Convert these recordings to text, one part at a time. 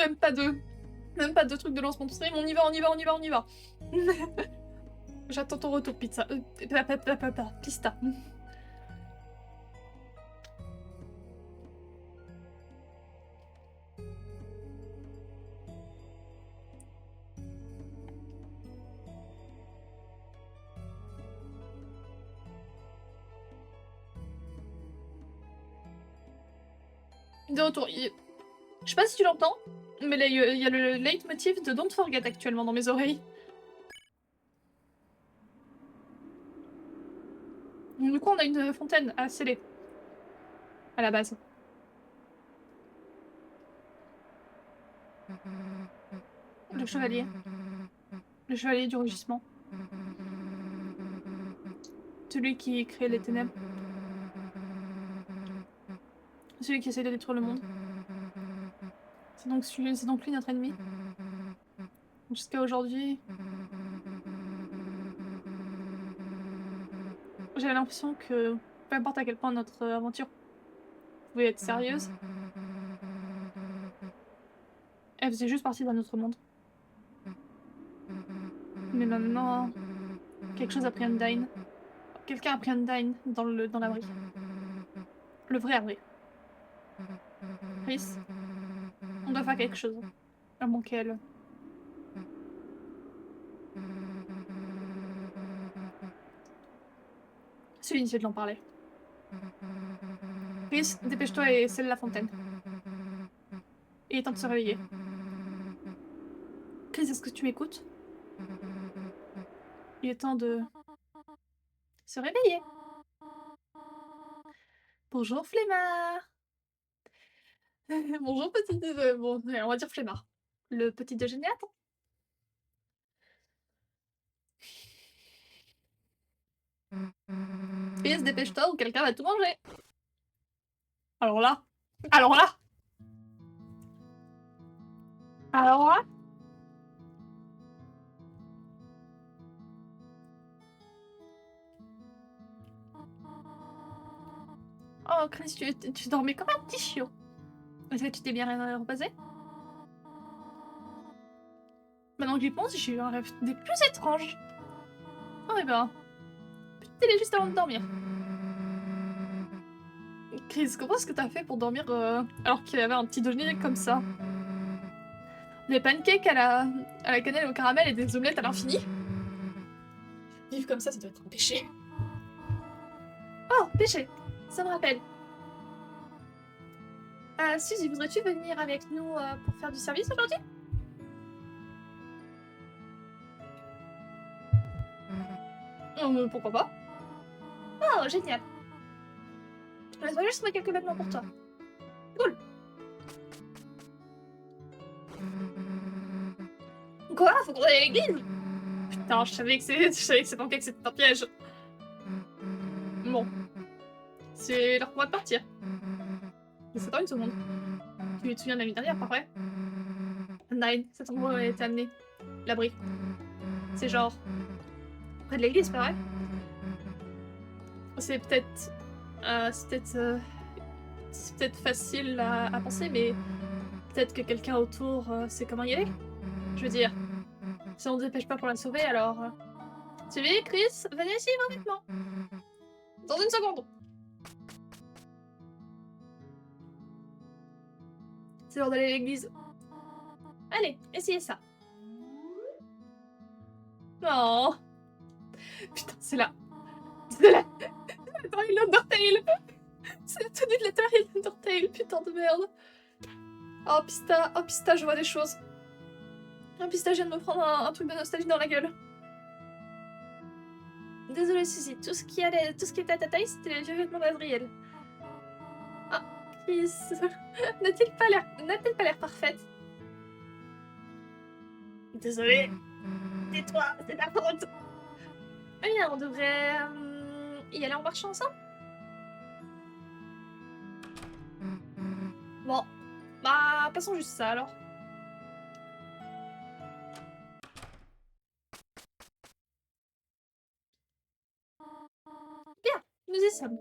même pas de truc de lancement de stream. On y va, on y va, on y va, on y va. J'attends ton retour, pizza. Pista. De retour. Je sais pas si tu l'entends, mais là, il y a le leitmotiv de Don't Forget actuellement dans mes oreilles. Du coup, on a une fontaine à sceller. À la base. Le chevalier. Le chevalier du rugissement. Celui qui crée les ténèbres. Celui qui essaie de détruire le monde. C'est donc lui notre ennemi. Jusqu'à aujourd'hui. J'avais l'impression que, peu importe à quel point notre aventure pouvait être sérieuse, elle faisait juste partie d'un autre monde. Mais maintenant, quelque chose a pris Undyne. Quelqu'un a pris Undyne dans l'abri. Le vrai abri. Chris, on doit faire quelque chose. À moins qu'elle. C'est inutile de l'en parler. Chris, dépêche-toi et scelle la fontaine. Il est temps de se réveiller. Chris, est-ce que tu m'écoutes? Il est temps de se réveiller. Bonjour Flemmard. Bonjour petit déjeuner. Bon, on va dire Flemmard. Le petit déjeuner attend. Chris, dépêche-toi ou quelqu'un va tout manger. Alors là. Alors là. Alors là. Oh Chris, tu dormais comme un petit chiot. Est-ce que tu t'es bien reposé? Maintenant que j'y pense, j'ai eu un rêve des plus étranges. Oh et ben. Petite télé juste avant de dormir. Chris, comment est-ce que t'as fait pour dormir alors qu'il y avait un petit déjeuner comme ça? Des pancakes à la cannelle et au caramel et des omelettes à l'infini? Vivre comme ça doit être un péché. Oh, péché! Ça me rappelle. Suzy, voudrais-tu venir avec nous pour faire du service aujourd'hui? Pourquoi pas? Oh, génial! Laisse-moi juste trouver quelques vêtements pour toi. Cool! Quoi? Faut qu'on aille à l'église? Putain, je savais que ces pancakes c'était un piège. Bon. C'est l'heure pour moi de partir. Mais attends une seconde. Tu te souviens de la nuit dernière, pas vrai? Nine, cet endroit où elle a été amenée. L'abri. C'est genre... près de l'église, pas vrai? C'est peut-être... c'est peut-être facile à penser, mais... peut-être que quelqu'un autour sait comment y aller? Je veux dire... si on ne dépêche pas pour la sauver, alors... Suivez, Chris, venez ici, vos vêtements. Dans une seconde. C'est l'heure d'aller à l'église. Allez, essayez ça. Oh. Putain, c'est là. C'est la tenue d'Undertale. C'est la tenue de la tenue d'Undertale, putain de merde. Oh Pista, je vois des choses. Oh Pista, je viens de me prendre un truc de nostalgie dans la gueule. Désolée Suzy, tout ce qui était à ta taille, c'était les vieux vêtements d'Adriel. Ah, Chris, n'a-t-il pas l'air parfaite? Désolée. Tais-toi, c'est ta faute. Eh bien, on devrait y aller en marchant ensemble. Bon, bah passons juste ça alors. Bien, nous y sommes.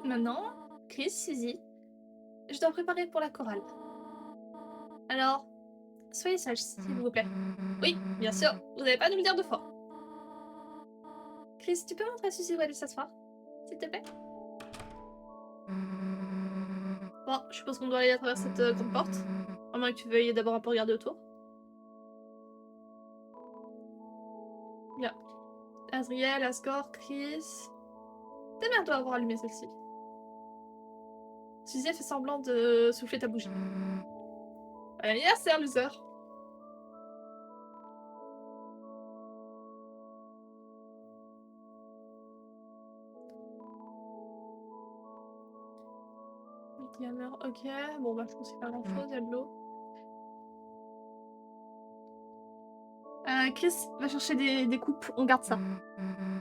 Maintenant, Chris, Suzy, je dois préparer pour la chorale. Alors, soyez sages, s'il vous plaît. Oui, bien sûr, vous n'allez pas nous le dire deux fois. Chris, tu peux montrer à Suzy où aller s'asseoir, s'il te plaît? Bon, je suppose qu'on doit aller à travers cette grande porte. À moins que tu veuilles d'abord un peu regarder autour. Bien. Azriel, Asgore, Chris... Ta mère doit avoir allumé celle-ci. Suzy a fait semblant de souffler ta bougie. Bon anniversaire, loser. Gamer, ok. Bon, bah, je pense qu'il n'y a pas grand-chose, il y a de l'eau. Chris va chercher des coupes, on garde ça.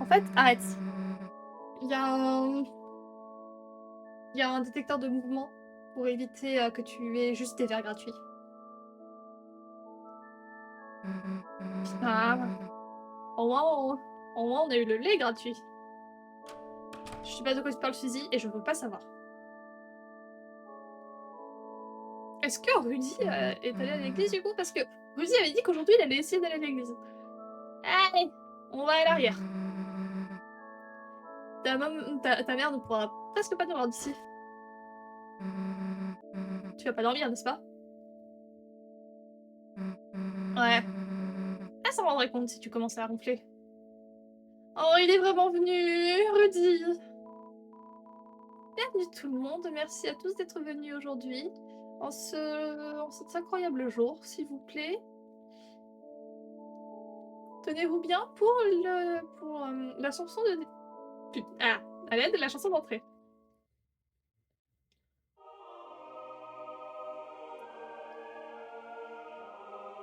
En fait, arrête. Il y a un... Il y a un détecteur de mouvement pour éviter que tu aies juste des verres gratuits. Ah, au moins, on a eu le lait gratuit. Je sais pas de quoi tu parles, Suzy, et je veux pas savoir. Est-ce que Rudy est allé à l'église du coup? Parce que Rudy avait dit qu'aujourd'hui il allait essayer d'aller à l'église. Allez, on va à l'arrière. Ta mère ne pourra presque pas nous voir d'ici. Tu vas pas dormir, n'est-ce pas? Ouais. Elle s'en rendrait compte si tu commençais à ronfler. Oh, il est vraiment venu, Rudy. Bienvenue tout le monde, merci à tous d'être venus aujourd'hui. En cet incroyable jour, s'il vous plaît. Tenez-vous bien pour la chanson de... Ah, à l'aide de la chanson d'entrée.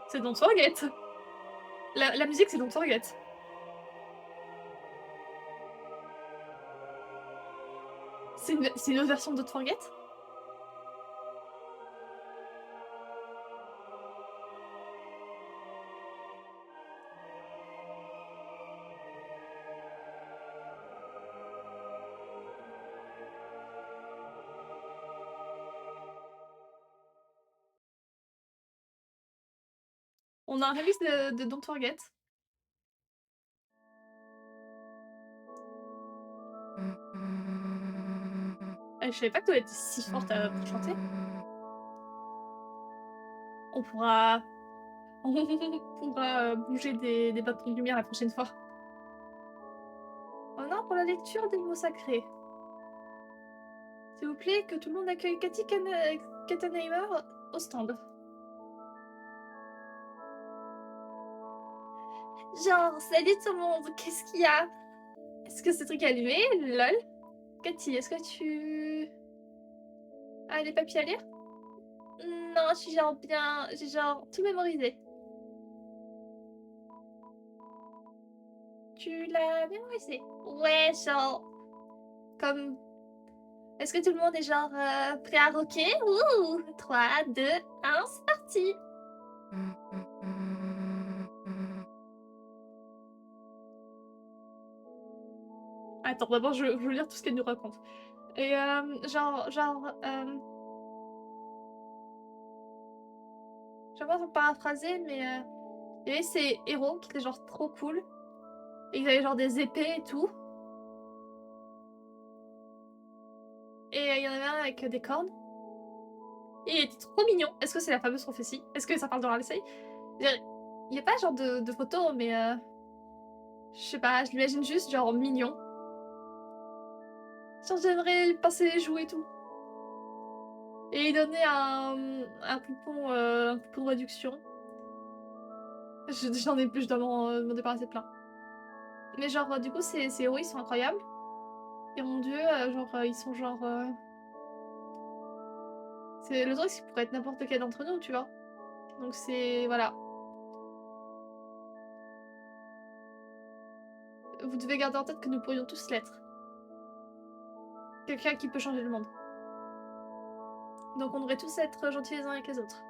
C'est Don't Forget. La musique, c'est Don't Forget. C'est une autre version de Don't Forget? On a un remix de Don't Forget. Je savais pas que tu étais si forte pour chanter. On pourra... On pourra bouger des bâtons de lumière la prochaine fois. Oh non, pour la lecture des mots sacrés. S'il vous plaît, que tout le monde accueille Cathy Kattenheimer au stand. Genre, salut tout le monde, qu'est-ce qu'il y a? Est-ce que ce truc est allumé? Lol. Cathy, est-ce que tu... Ah, les papiers à lire? Non, je suis genre bien... J'ai genre tout mémorisé. Tu l'as mémorisé? Ouais, genre... Comme... Est-ce que tout le monde est genre prêt à rocker? Ouh! 3, 2, 1, c'est parti! Attends, d'abord je veux lire tout ce qu'elle nous raconte. Et je vais pas paraphraser, mais il y avait ces héros qui étaient genre trop cool. Et ils avaient genre des épées et tout. Et il y en avait un avec des cornes. Et il était trop mignon. Est-ce que c'est la fameuse prophétie? Est-ce que ça parle de Ramsay? Il n'y a pas genre de photo, mais je sais pas, je l'imagine juste genre mignon. Genre j'aimerais passer les jouets et tout. Et il donnait un coupon de réduction. J'en ai plus, je dois m'en débarrasser plein. Mais genre, du coup, ces héros, ils sont incroyables. Et mon dieu, ils sont genre... C'est le truc, c'est qu'il pourrait être n'importe quel d'entre nous, tu vois. Donc c'est... Voilà. Vous devez garder en tête que nous pourrions tous l'être. Quelqu'un qui peut changer le monde. Donc on devrait tous être gentils les uns avec les autres.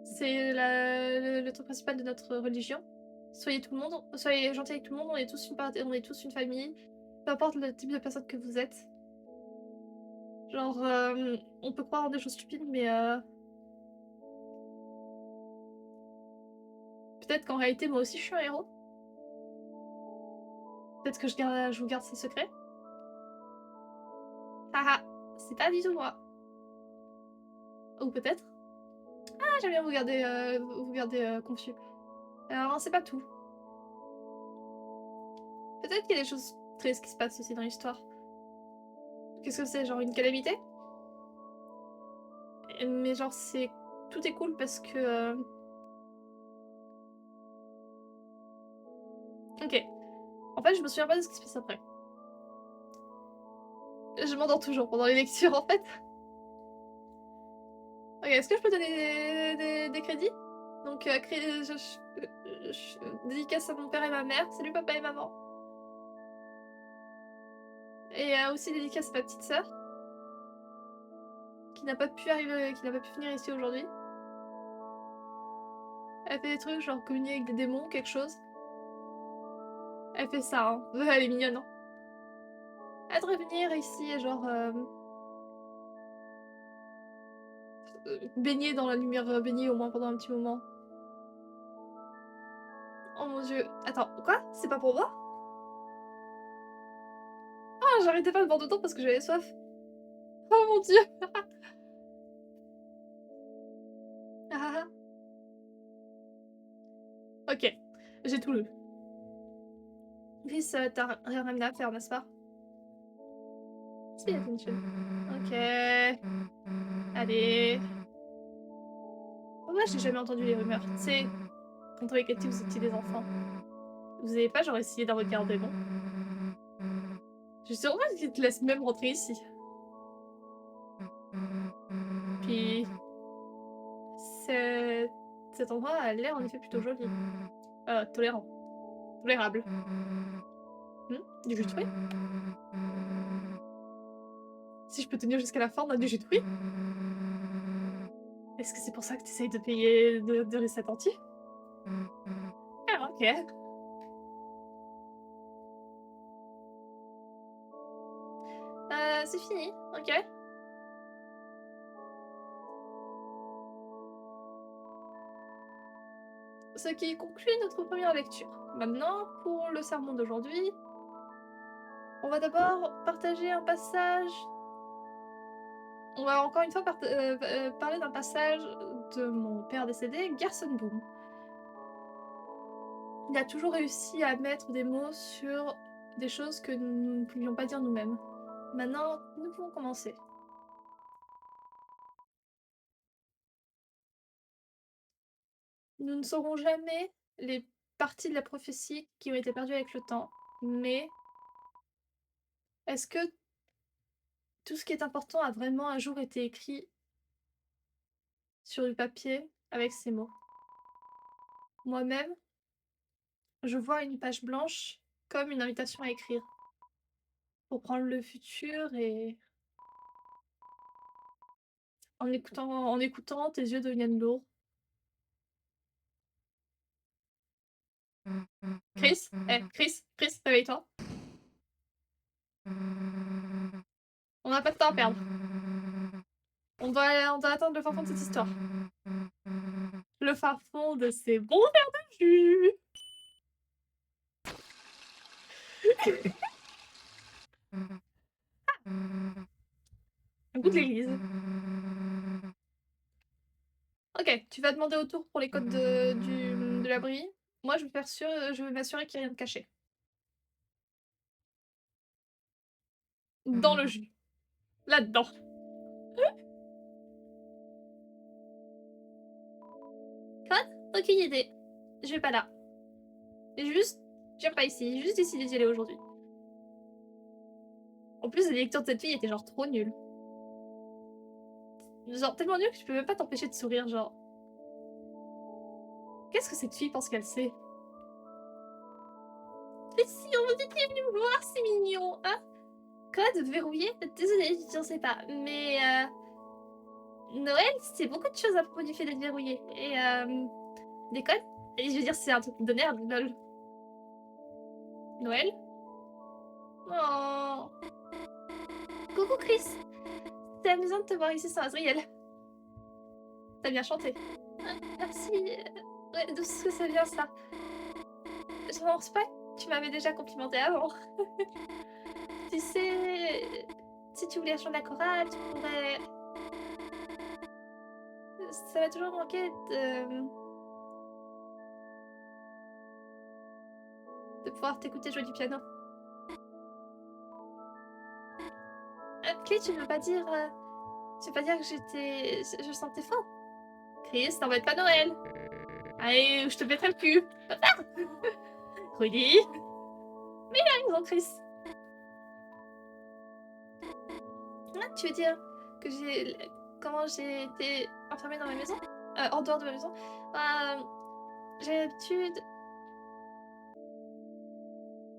C'est le truc principal de notre religion. Soyez gentils avec tout le monde, on est tous une famille. peu importe le type de personne que vous êtes. Genre, on peut croire en des choses stupides, mais peut-être qu'en réalité, moi aussi, je suis un héros. Peut-être que je vous garde ces secrets. Haha, c'est pas du tout moi. Ou peut-être. Ah, j'aime bien vous garder confus. Alors, c'est pas tout. Peut-être qu'il y a des choses tristes qui se passent aussi dans l'histoire. Qu'est-ce que c'est, genre une calamité? Mais genre, tout est cool parce que... Ok. En fait, je me souviens pas de ce qui se passe après. Je m'endors toujours pendant les lectures, en fait. Ok, est-ce que je peux donner des crédits? Donc, dédicace à mon père et ma mère. Salut papa et maman. Et aussi dédicace à ma petite sœur. Qui n'a pas pu venir ici aujourd'hui. Elle fait des trucs genre communier avec des démons, quelque chose. Elle fait ça, hein. Elle est mignonne, hein. Elle devrait venir ici et genre... baigner dans la lumière, baigner au moins pendant un petit moment. Oh mon dieu. Attends, quoi? C'est pas pour moi? Ah, j'arrêtais pas de boire de temps parce que j'avais soif. Oh mon dieu. Ah. Ok, j'ai tout lu. Chris, t'as rien à faire, n'est-ce pas? Pay attention. Ok. Allez. Pourquoi j'ai jamais entendu les rumeurs? Tu sais, quand on était petits, vous étiez des enfants. Vous avez pas genre essayé d'invoquer un démon? Je suis sûre qu'ils te laissent même rentrer ici. Puis... Cet endroit a l'air en effet plutôt joli. Tolérant. Tolérable. Du jus de fruits? Si je peux tenir jusqu'à la fin, on a du jus de fruits? Est-ce que c'est pour ça que tu essayes de payer de recettes entiers? Ah, ok. C'est fini, ok. Ce qui conclut notre première lecture. Maintenant, pour le sermon d'aujourd'hui, on va d'abord partager un passage. On va encore une fois parler d'un passage de mon père décédé, Garson Boom. Il a toujours réussi à mettre des mots sur des choses que nous ne pouvions pas dire nous-mêmes. Maintenant, nous pouvons commencer. Nous ne saurons jamais les parties de la prophétie qui ont été perdues avec le temps, mais est-ce que tout ce qui est important a vraiment un jour été écrit sur du papier avec ces mots? Moi-même, je vois une page blanche comme une invitation à écrire, pour prendre le futur et en écoutant, tes yeux deviennent lourds. Chris, Chris, réveille-toi. On n'a pas de temps à perdre. On doit attendre le fin fond de cette histoire. Le fin fond de ces bons verres de jus. Un goût de l'église. Ok, tu vas demander autour pour les codes de l'abri. Moi, je vais m'assurer qu'il n'y a rien de caché. Dans le jus. Là-dedans. Quoi? Aucune idée. Je vais pas là. Juste, je viens pas ici. J'ai juste décidé d'y aller aujourd'hui. En plus, la lecture de cette fille était genre trop nulle. Genre tellement nulle que tu peux même pas t'empêcher de sourire, genre. Qu'est-ce que cette fille pense qu'elle sait? Mais si, on était venu me voir, c'est mignon, hein? Code verrouillé? Désolée, je ne sais pas, mais Noël, c'est beaucoup de choses à propos du fait d'être verrouillé. Et des codes? Et je veux dire, c'est un truc de nerd, lol. Noël? Oh. Coucou Chris. C'est amusant de te voir ici sans Azriel. T'as bien chanté. Merci. Ouais, d'où est-ce que ça vient ça? Je pense pas que tu m'avais déjà complimenté avant. Tu sais, si tu voulais chanter la chorale, tu pourrais... Ça m'a toujours manqué de pouvoir t'écouter jouer du piano. Clé, tu veux pas dire... Tu veux pas dire que je sentais fort? Chris, t'embête pas Noël. Allez, je te mettrai le cul. Rudy. Mais il a raison, Chris. Ah, tu veux dire que comment j'ai été enfermée dans ma maison? En dehors de ma maison? J'ai l'habitude...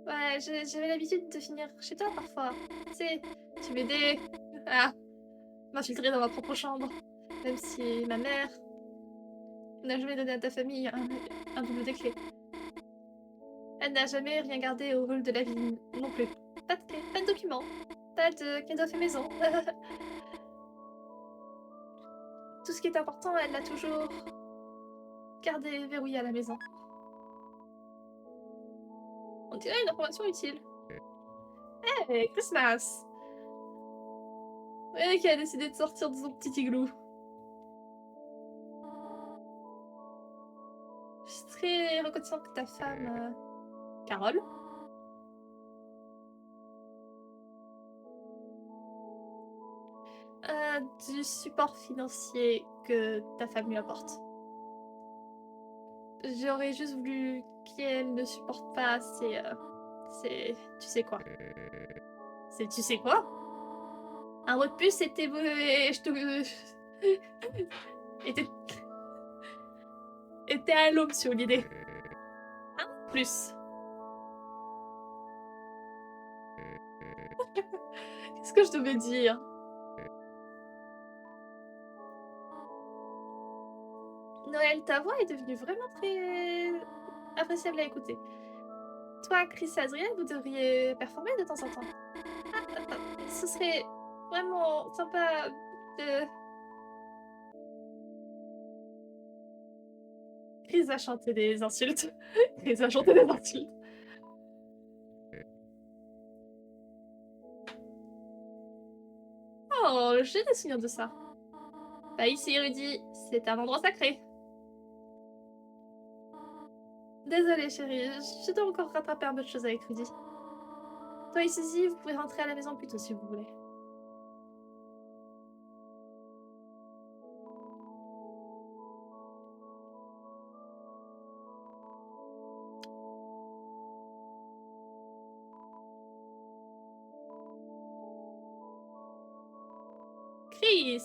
Ouais, j'avais l'habitude de finir chez toi parfois. Tu sais, tu m'aidais à m'infiltrer dans ma propre chambre. Même si ma mère n'a jamais donné à ta famille un double des clés. Elle n'a jamais rien gardé au rôle de la vie non plus. Pas de clés, pas de documents, pas de cadeaux fait maison. Tout ce qui est important, elle l'a toujours gardé verrouillé à la maison. On dirait une information utile. Hey, Christmas! Ouais, qui a décidé de sortir de son petit igloo. Je suis très reconnaissante que ta femme, Carole, du support financier que ta femme lui apporte. J'aurais juste voulu qu'elle ne supporte pas c'est... Tu sais quoi? C'est tu sais quoi? Un mot de plus, c'était... Je te... était... était à l'aube sur l'idée. Un plus. Qu'est-ce que je devais dire? Noël, ta voix est devenue vraiment très appréciable à écouter. Toi, Chris et Azriel, vous devriez performer de temps en temps. Ce serait vraiment sympa de... Chris a chanté des insultes. Chris a chanté des insultes. Oh, j'ai des souvenirs de ça. Pas ici, Rudy. C'est un endroit sacré. Désolée, chérie. Je dois encore rattraper un peu de choses avec Rudy. Toi et Suzy, vous pouvez rentrer à la maison plus tôt si vous voulez. Chris!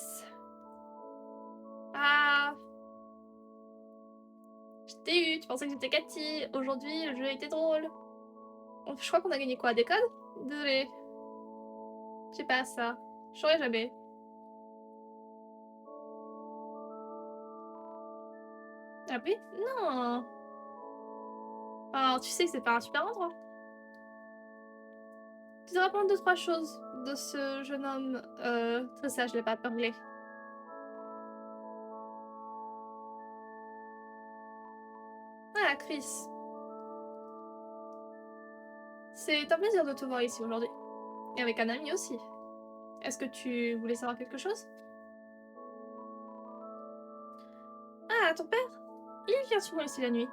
Ah... Je t'ai eu, tu pensais que j'étais Cathy. Aujourd'hui, le jeu a été drôle. Je crois qu'on a gagné quoi? Des codes? Désolée. Je sais pas ça. Je saurais jamais. Ah oui? Non. Alors, tu sais que c'est pas un super endroit. Tu te rappelles deux, trois choses de ce jeune homme très sage, les papes anglais. Ah, Chris. C'est un plaisir de te voir ici aujourd'hui. Et avec un ami aussi. Est-ce que tu voulais savoir quelque chose? Ah, ton père? Il vient souvent ici la nuit.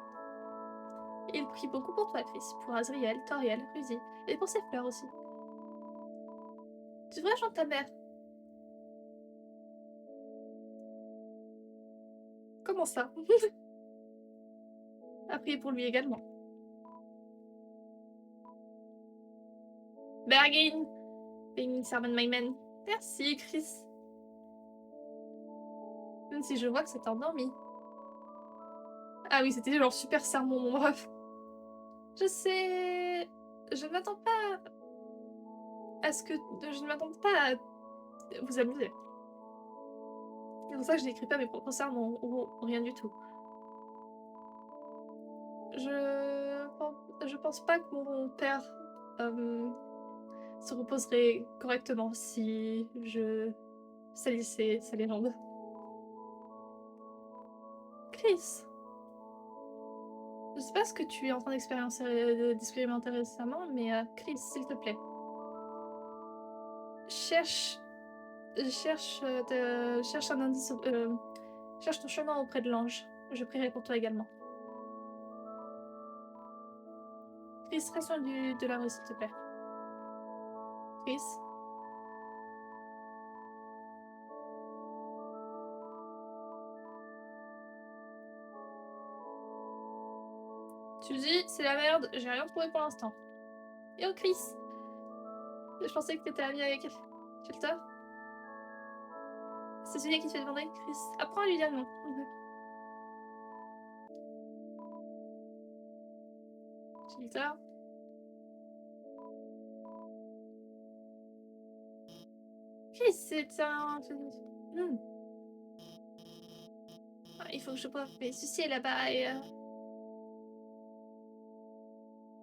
Il prie beaucoup pour toi, Chris. Pour Azriel, Toriel, Rudy. Et pour ses fleurs aussi. Tu devrais chanter ta mère. Comment ça? À prier pour lui également. Bergin! Being sermon my man. Merci, Chris. Même si je vois que c'est endormi. Ah oui, c'était genre super sermon, mon bref. Je sais... Je ne m'attends pas à ce que... Je ne m'attends pas à vous amuser. C'est pour ça que je n'écris pas mes propres sermons, ou rien du tout. Je pense pas que mon père se reposerait correctement si je salissais sa légende. Chris, je sais pas ce que tu es en train d'expérimenter récemment, mais Chris, s'il te plaît, cherche, cherche un indice, cherche ton chemin auprès de l'ange. Je prierai pour toi également. Chris, reste loin de la rue, s'il te plaît. Chris. Suzy, c'est la merde, j'ai rien trouvé pour l'instant. Yo Chris, je pensais que t'étais amie avec Shelter. C'est Suzy qui te fait demander, Chris. Apprends à lui dire non. Shelter. Chris, c'est un... Ah, il faut que je boive, mais Suzy est là-bas et...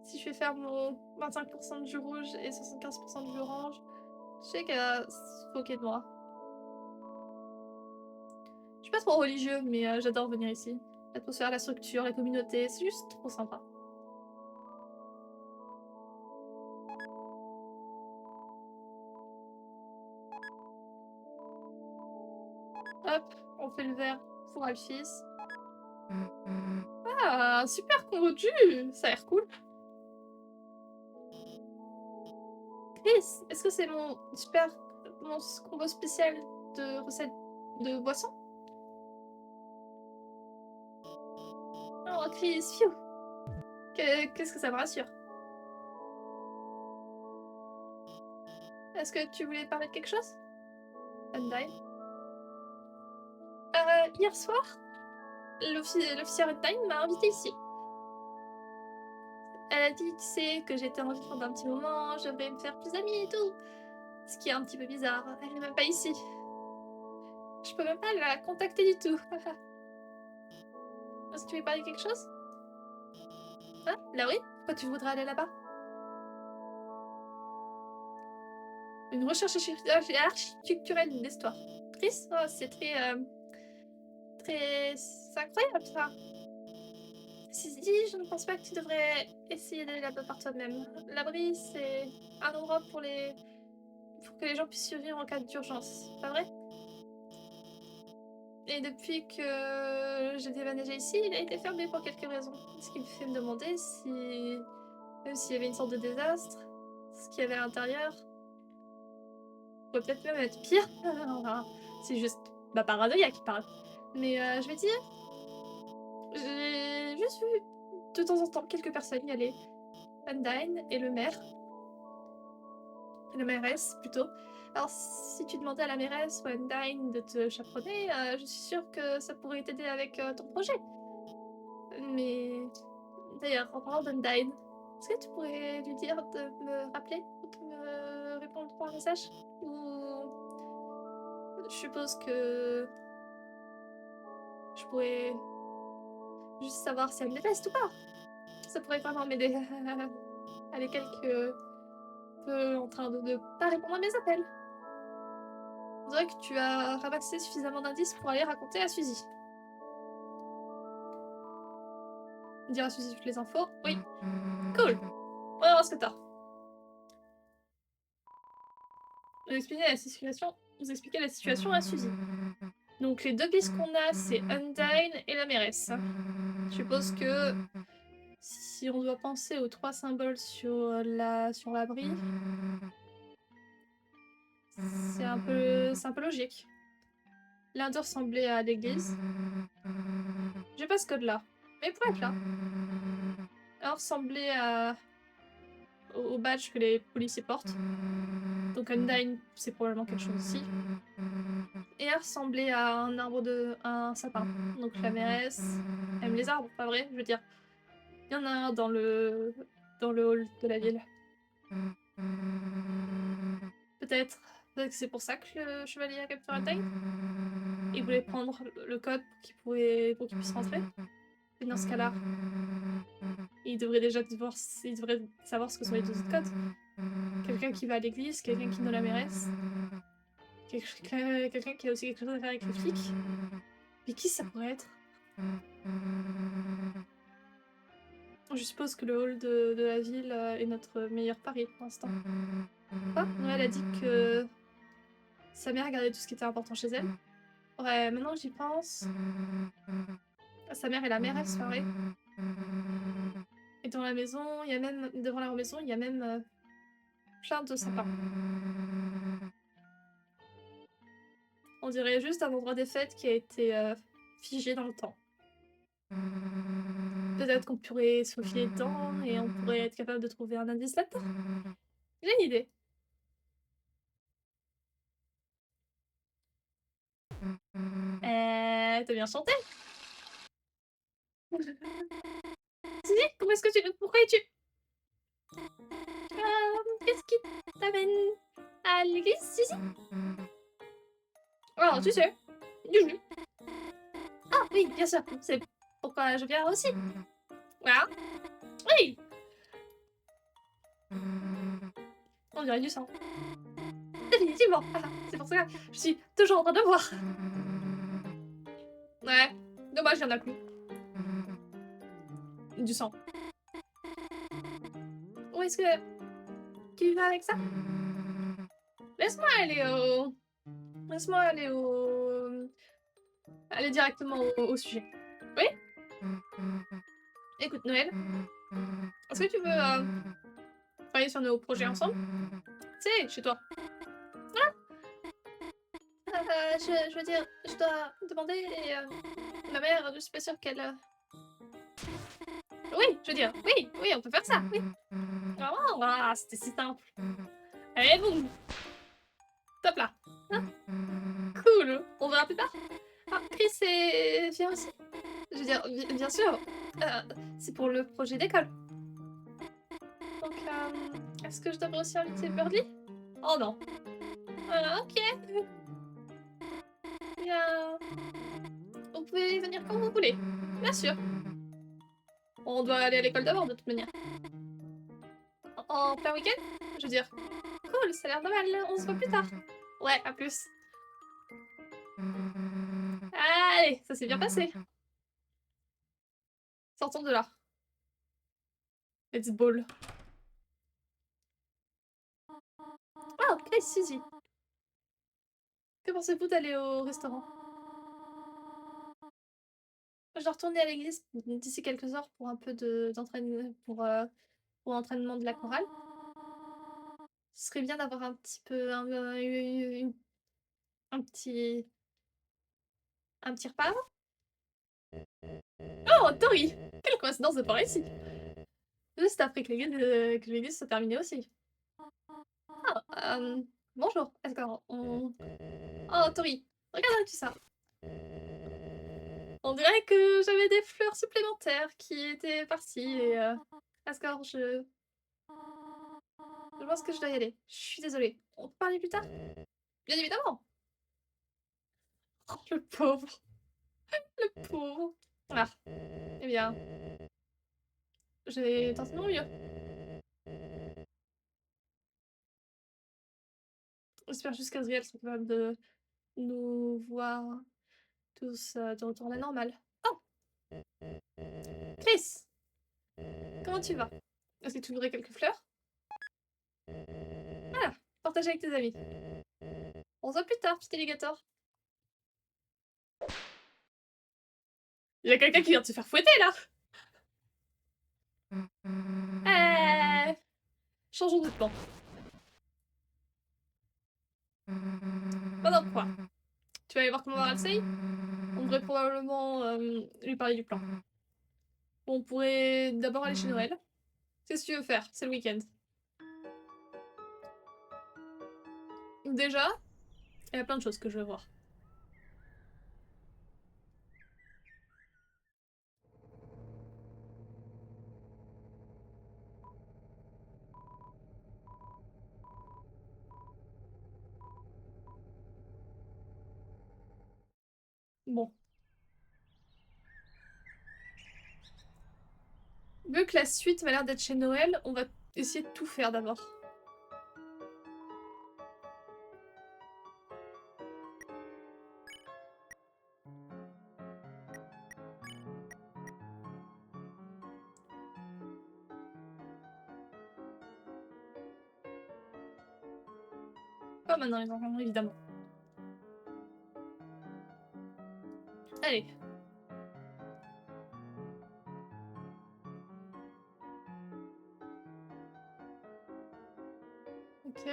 Si je fais faire mon 25% de jus rouge et 75% de jus orange, je sais qu'elle va se moquer de moi. Je suis pas trop religieux, mais j'adore venir ici. L'atmosphère, la structure, la communauté, c'est juste trop sympa. Hop, on fait le verre pour Alphys. Ah, super condu, ça a l'air cool. Chris, est-ce que c'est mon combo spécial de recettes de boisson? Oh Chris, phew. Qu'est-ce que ça me rassure. Est-ce que tu voulais parler de quelque chose? Undyne. Hier soir, l'officière Undyne m'a invité ici. Elle a dit que j'étais en vie pendant un petit moment, je devrais me faire plus d'amis et tout. Ce qui est un petit peu bizarre, elle est même pas ici. Je peux même pas la contacter du tout. Est-ce que tu veux parler de quelque chose? Ah, là oui? Pourquoi tu voudrais aller là-bas? Une recherche architecturale d'histoire. Chris, oh, c'est très... C'est incroyable ça. Si dit, je ne pense pas que tu devrais essayer d'aller là-bas par toi-même. L'abri, c'est un endroit pour que les gens puissent survivre en cas d'urgence, pas vrai? Et depuis que j'ai déménagé ici, il a été fermé pour quelques raisons. Ce qui me fait me demander si... Même s'il y avait une sorte de désastre, ce qu'il y avait à l'intérieur pourrait peut-être même être pire. C'est juste ma paranoïa qui parle. Mais je vais dire... J'ai juste vu de temps en temps quelques personnes y aller. Undyne et le maire. La mairesse, plutôt. Alors, si tu demandais à la mairesse ou à Undyne de te chaperonner, je suis sûre que ça pourrait t'aider avec ton projet. Mais... D'ailleurs, en parlant d'Undyne, est-ce que tu pourrais lui dire de me rappeler ou de me répondre par message? Ou... Je suppose que... Je pourrais... juste savoir si elle me déteste ou pas. Ça pourrait vraiment m'aider. Elle est quelque peu en train de ne pas répondre à mes appels. On dirait que tu as ramassé suffisamment d'indices pour aller raconter à Suzy. Dire à Suzy toutes les infos. Oui. Cool. On va voir ce que t'as. Vous expliquer la situation à Suzy. Donc les deux pistes qu'on a, c'est Undyne et la mairesse. Je suppose que si on doit penser aux trois symboles sur l'abri, c'est un peu logique. L'un d'eux ressemblait à l'église. J'ai pas ce code-là, mais il pourrait être là. Un ressemblait au badge que les policiers portent. Donc Undyne, c'est probablement quelque chose aussi. Et un ressemblait à un sapin. Donc la mairesse aime les arbres, pas vrai? Je veux dire, il y en a un dans le hall de la ville. Peut-être que c'est pour ça que le chevalier a capturé Undyne. Il voulait prendre le code pour qu'il puisse rentrer. Et dans ce cas-là, il devrait savoir ce que sont les deux autres codes. Quelqu'un qui va à l'église, quelqu'un qui nous la mairesse. Quelqu'un qui a aussi quelque chose à faire avec les flics. Mais qui ça pourrait être? Je suppose que le hall de la ville est notre meilleur pari pour l'instant. Quoi? Noël a dit que sa mère gardait tout ce qui était important chez elle. Ouais, maintenant que j'y pense... Sa mère est la mairesse, pareil. Et dans la maison, il y a même... Devant la maison, il y a même plein de sapins. On dirait juste un endroit des fêtes qui a été figé dans le temps. Peut-être qu'on pourrait se faufiler dedans et on pourrait être capable de trouver un indice là-dedans. J'ai une idée. T'as bien chanté? Suzy, comment est-ce que tu... Pourquoi es-tu... Qu'est-ce qui t'amène à l'église, Suzy? Alors, tu sais, du jus. Ah oui, bien sûr, c'est pourquoi je viens aussi. Voilà. Oui. On dirait du sang. Définitivement. Ah, c'est pour ça que je suis toujours en train de voir. Ouais, dommage, il y en a plus. Du sang. Où est-ce que tu vas avec ça? Laisse-moi aller au... Laisse-moi aller au... Aller directement au sujet. Oui? Écoute, Noël, est-ce que tu veux travailler sur nos projets ensemble? C'est chez toi. Je veux dire, je dois demander et ma mère, je suis pas sûre qu'elle... Oui, je veux dire, oui, oui, on peut faire ça, oui. Oh, ah, c'était si simple. Allez, boum. Top là. Hein? Cool. On verra plus tard. Ah, Chris vient aussi. Je veux dire, bien sûr. C'est pour le projet d'école. Donc, est-ce que je devrais aussi inviter Birdie? Oh non. Ok. Bien. Vous pouvez venir quand vous voulez. Bien sûr. On doit aller à l'école d'abord, de toute manière. En plein week-end? Je veux dire, cool, ça a l'air pas mal. On se voit plus tard. Ouais, à plus. Allez, ça s'est bien passé. Sortons de là. Let's ball. Oh, Chris, Suzy. Que pensez-vous d'aller au restaurant? Je dois retourner à l'église d'ici quelques heures pour un peu d'entraînement pour l'entraînement de la chorale. Ce serait bien d'avoir un petit peu un petit repas avant. Oh, Tori! Quelle coïncidence de par ici! Juste après que l'église soit terminée aussi. Oh, bonjour. Est-ce qu'on... Oh, Tori, regarde-tu ça? On dirait que j'avais des fleurs supplémentaires qui étaient par-ci et... Asgore, je pense que je dois y aller. Je suis désolée. On peut parler plus tard? Bien évidemment! Oh, le pauvre. Le pauvre. Ah, eh bien... J'ai tenté de mon mieux. J'espère juste qu'Azriel sera capable de nous voir tous de retour à la normale. Oh! Chris! Comment tu vas? Est-ce que tu voudrais quelques fleurs? Voilà, partage avec tes amis. On se voit plus tard, petit alligator. Il y a quelqu'un qui vient de se faire fouetter là! Changeons de plan. Maintenant quoi? Tu vas aller voir comment va Ramsey? On devrait probablement lui parler du plan. On pourrait d'abord aller chez Noël. Qu'est-ce que tu veux faire? C'est le week-end. Déjà, il y a plein de choses que je veux voir. Bon. Vu que la suite m'a l'air d'être chez Noël, on va essayer de tout faire d'abord. Pas maintenant les enfants, évidemment. Allez. Ok.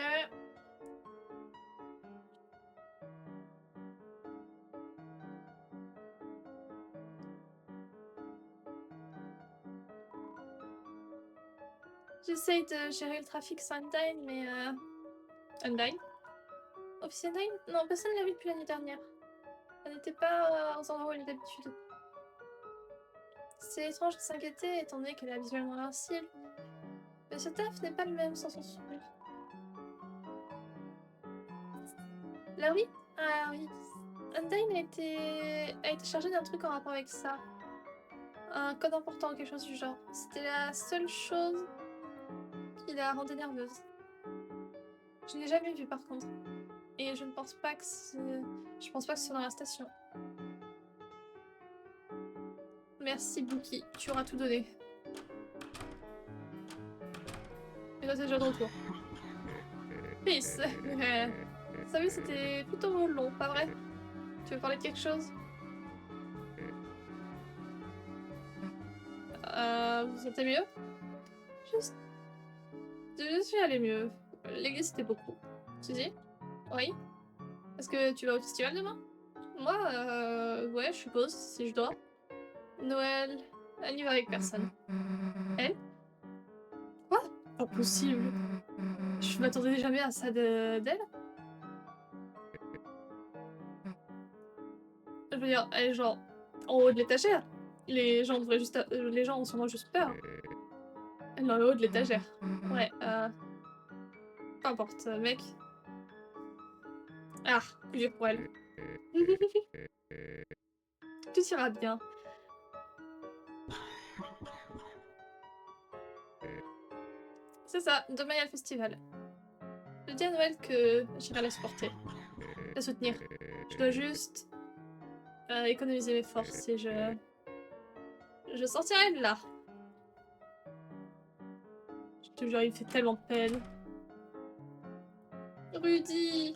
J'essaye de gérer le trafic sans Undyne, mais Undyne? Office Undyne? Non, personne ne l'a vu depuis l'année dernière. Elle n'était pas aux endroits où elle est d'habitude. C'est étrange de s'inquiéter étant donné qu'elle est visuellement invincible. Mais ce taf n'est pas le même sans son sourire. Là oui? Ah oui. Undyne a été chargée d'un truc en rapport avec ça. Un code important, quelque chose du genre. C'était la seule chose qui la rendait nerveuse. Je ne l'ai jamais vue par contre. Et je ne pense pas que je pense pas que ce soit dans la station. Merci Bookie, tu auras tout donné. Et là c'est déjà de retour. Peace. Ça oui, c'était plutôt long, pas vrai? Tu veux parler de quelque chose? Vous vous sentez mieux? Juste... Je suis allée mieux. L'église c'était beaucoup. Suzy? Oui? Est-ce que tu vas au festival demain? Moi, ouais, je suppose, si je dois. Noël, elle n'y va avec personne. Elle? Quoi? Pas possible. Je m'attendais jamais à ça d'elle. Je veux dire, elle est genre en haut de l'étagère. Les gens devraient juste... les gens ont sûrement juste peur. Elle est en haut de l'étagère. Ouais, peu importe, mec. Ah, plus dur pour elle. Tout ira bien. C'est ça, demain il y a le festival. Je dis à Noël que j'irai la supporter. La soutenir. Je dois juste économiser mes forces et je sortirai de là. Je te jure, il me fait tellement de peine. Rudy!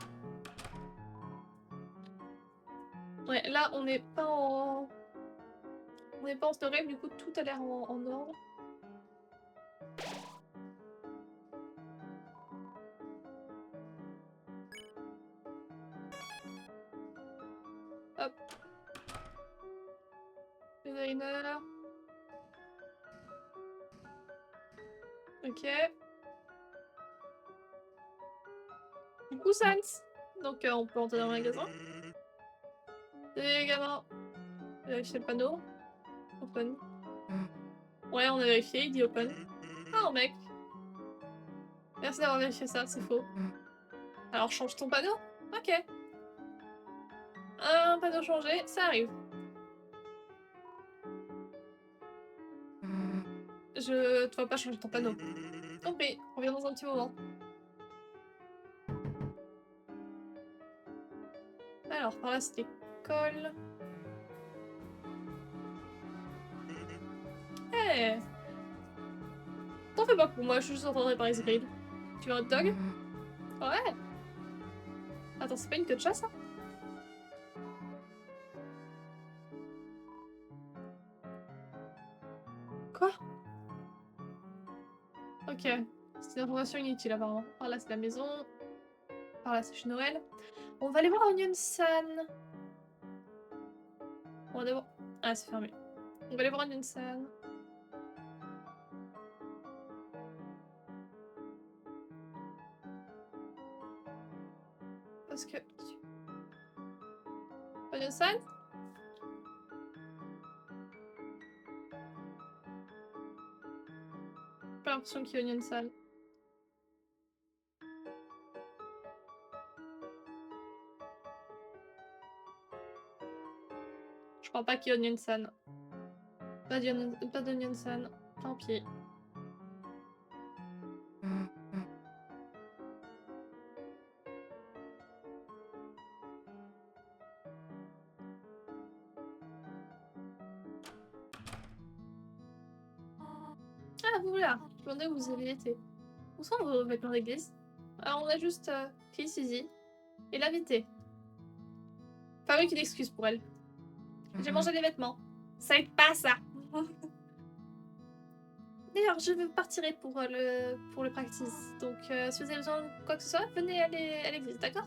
Ouais, là, on n'est pas en... On n'est pas en story, du coup, tout a l'air en ordre. Hop. Designer. Ok. Du coup, Sans. Donc, on peut entrer dans le magasin. Et également, vérifier le panneau. Open. Ouais, on a vérifié, il dit open. Ah, mec. Merci d'avoir vérifié ça, c'est faux. Alors, change ton panneau? Ok. Un panneau changé, ça arrive. Je te vois pas changer ton panneau. Compris, on revient dans un petit moment. Alors, par là, c'était l'école. Hey! T'en fais pas pour moi, je suis juste en train de réparer ce grill. Tu veux un hot dog? Ouais! Attends, c'est pas une queue de chat, ça? Quoi? Ok. C'est une information inutile, apparemment. Par là, c'est la maison. Par là, c'est chez Noël. On va aller voir Onion-san. On va d'abord... Ah, c'est fermé. On va aller voir Onion-san. Parce que... Onion-san? J'ai pas l'impression qu'il y a Onion-san. Je crois pas qu'il y ait Onion-san. Pas d'Onion-san. Tant pis. Ah, vous là! Je me demandais où vous avez été. Où sont vos vêtements d'église? Alors, on a juste Qui Suzy? Et l'invité. Pas eu qu'une excuse pour elle. J'ai mangé des vêtements. Ça aide pas, ça. D'ailleurs, je partirai pour le practice. Donc, si vous avez besoin de quoi que ce soit, venez à l'église, d'accord?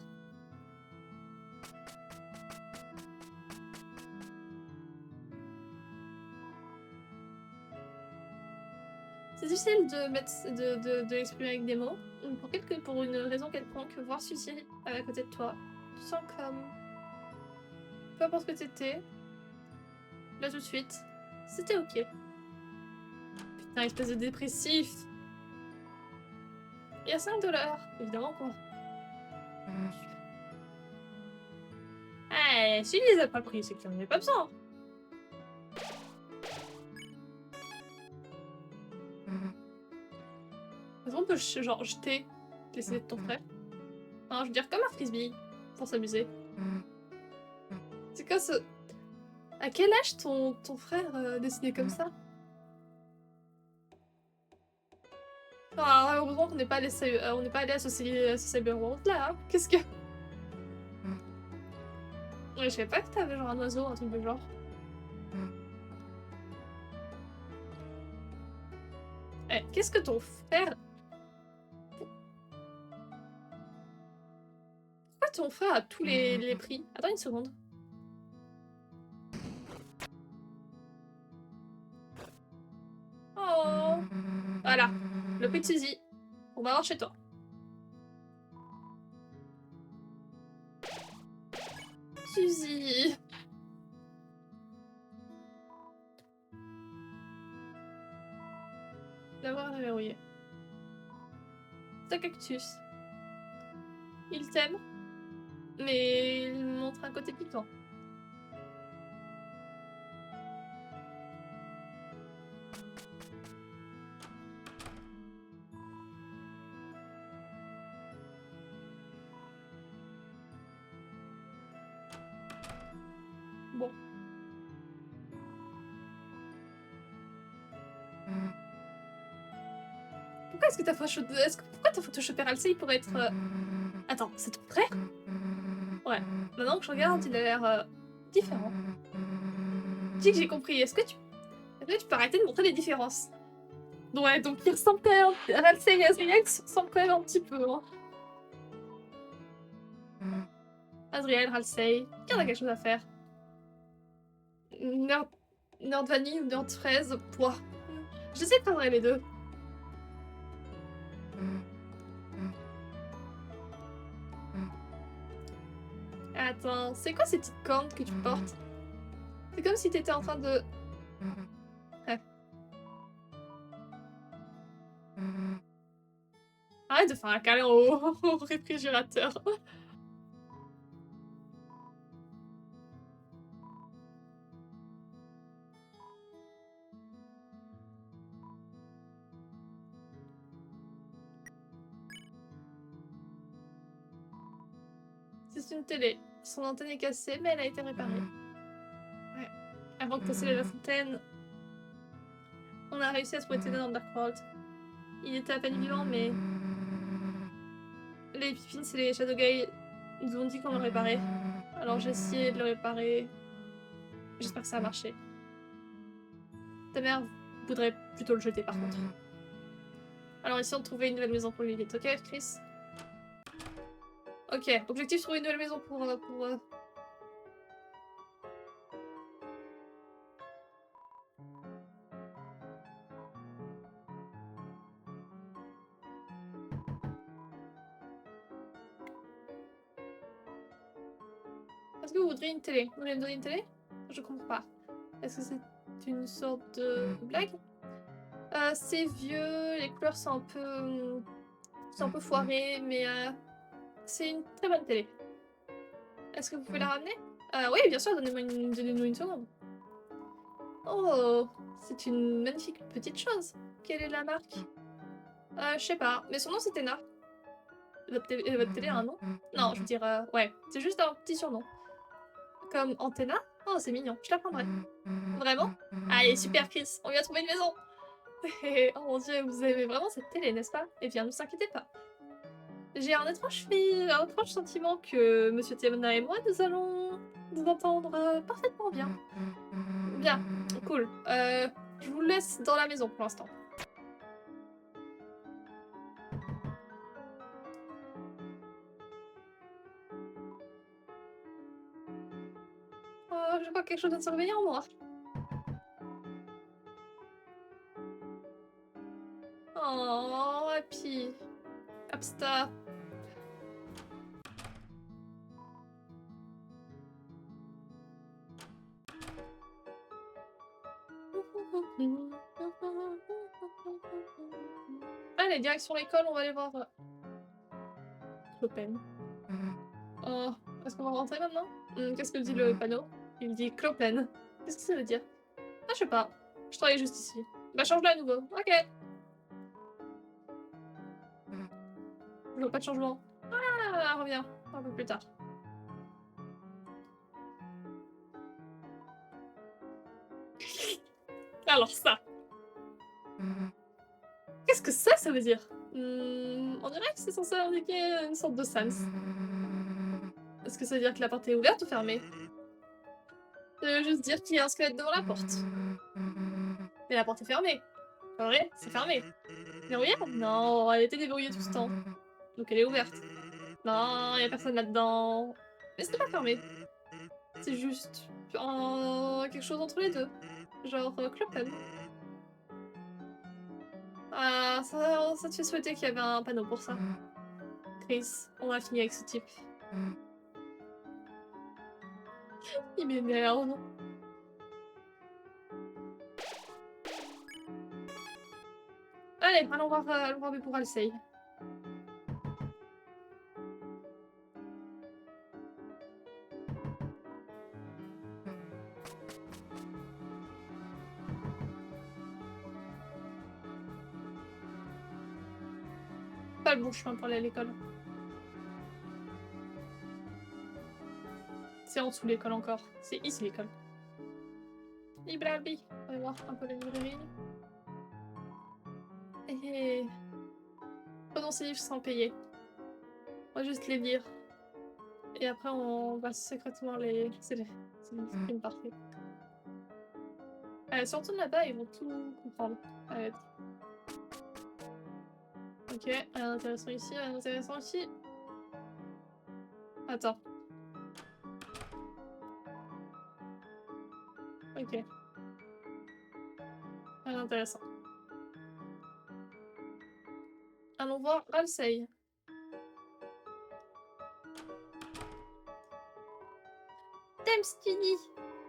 C'est difficile de l'exprimer avec des mots. Pour une raison quelconque, voir Suzy à côté de toi, tu sens comme... Peu importe ce que t'étais, là tout de suite, c'était ok. Putain, espèce de dépressif. Il y a 5 $, évidemment quoi. Eh, s'il les a pas pris, c'est qu'il en avait pas besoin. Est-ce qu'on peut genre jeter les CD de ton frère? Enfin, je veux dire comme un frisbee, pour s'amuser. C'est quoi ce... À quel âge ton frère décidait comme ça? Ah, heureusement qu'on n'est pas allé à ce Cyber World là, hein. Qu'est-ce que... Ouais, je savais pas que t'avais genre un oiseau, un truc de genre. Eh, qu'est-ce que ton frère... Pourquoi ton frère a tous les prix? Attends une seconde. Oh. Voilà, le prix de Suzy. On va voir chez toi. Suzy. L'avoir verrouillé. C'est un cactus. Il t'aime, mais il montre un côté piquant. Bon. Pourquoi est-ce que ta pourquoi ta photo Chopper Alcey pourrait être... Attends, c'est ton frère? Ouais. Maintenant que je regarde, il a l'air différent. Dis que j'ai compris. Est-ce que tu peux arrêter de montrer les différences? Ouais, donc il ressemble quand même... Alcey et Azriel ressemblent quand même un petit peu. Hein. Azriel, Halsey, qui en a quelque chose à faire? Nerd vanille ou nerd fraise? Pouah. J'essaie de prendre les deux. Attends, c'est quoi ces petites cornes que tu portes? C'est comme si t'étais en train de... Ouais. Arrête de faire un câlin au réfrigérateur. C'est une télé. Son antenne est cassée, mais elle a été réparée. Ouais. Avant que passer la fontaine, on a réussi à trouver Téné dans Darkworld. Il était à peine vivant, mais... Les Pippins et les Shadowgay nous ont dit qu'on le réparait. Alors j'ai essayé de le réparer. J'espère que ça a marché. Ta mère voudrait plutôt le jeter par contre. Alors essayons de trouver une nouvelle maison pour lui vite, ok Chris? Ok, objectif trouver une nouvelle maison pour Est-ce que vous voudriez une télé? Vous voulez me donner une télé? Je comprends pas. Est-ce que c'est une sorte de blague? C'est vieux, les couleurs sont un peu foirées, mais c'est une très bonne télé. Est-ce que vous pouvez la ramener? Oui, bien sûr, donnez-nous une seconde. Oh, c'est une magnifique petite chose. Quelle est la marque? Je sais pas, mais son nom c'est Tena. Votre télé a un nom? Non, je veux dire, ouais, c'est juste un petit surnom. Comme Antenna? Oh, c'est mignon, je la prendrai. Vraiment? Allez, super Chris, on lui a trouvé une maison. Oh mon dieu, vous aimez vraiment cette télé, n'est-ce pas? Eh bien, ne vous inquiétez pas. J'ai un étrange sentiment que Monsieur Temna et moi, nous allons nous entendre parfaitement bien. Bien, cool. Je vous laisse dans la maison pour l'instant. Je vois quelque chose de surveillant, moi. Oh, Happy. Absta. Allez, direction l'école, on va aller voir Clopen. Oh, est-ce qu'on va rentrer maintenant? Qu'est-ce que dit le panneau? Il dit Clopen. Qu'est-ce que ça veut dire? Ah, je sais pas. Je travaille juste ici. Bah, change-le à nouveau. Ok. Je vois pas de changement. Ah, reviens. Un peu plus tard. Alors ça. Qu'est-ce que ça veut dire? On dirait que c'est censé indiquer une sorte de sens. Est-ce que ça veut dire que la porte est ouverte ou fermée? Ça veut juste dire qu'il y a un squelette devant la porte. Mais la porte est fermée. Pas vrai? C'est fermé. Verrouillée? Non, elle était déverrouillée tout ce temps. Donc elle est ouverte. Non, y a personne là-dedans. Mais c'est pas fermé. C'est juste quelque chose entre les deux. Genre Clopen. Ah, ça te fait souhaiter qu'il y avait un panneau pour ça. Chris, on a fini avec ce type. Il m'énerve. Allez, allons voir pour Alcei. Pas le bon chemin pour aller à l'école. C'est en dessous l'école encore. C'est ici l'école. Librairie. On va voir un peu la librairie. Et... prenons ces livres sans payer. On va juste les lire. Et après on va secrètement les... C'est les films parfaits. Si on tourne là-bas, ils vont tout comprendre. Allez. Ok, rien d'intéressant ici, rien d'intéressant ici. Attends. Ok. Rien d'intéressant. Allons voir Alcei. T'aimes ce qu'il dit?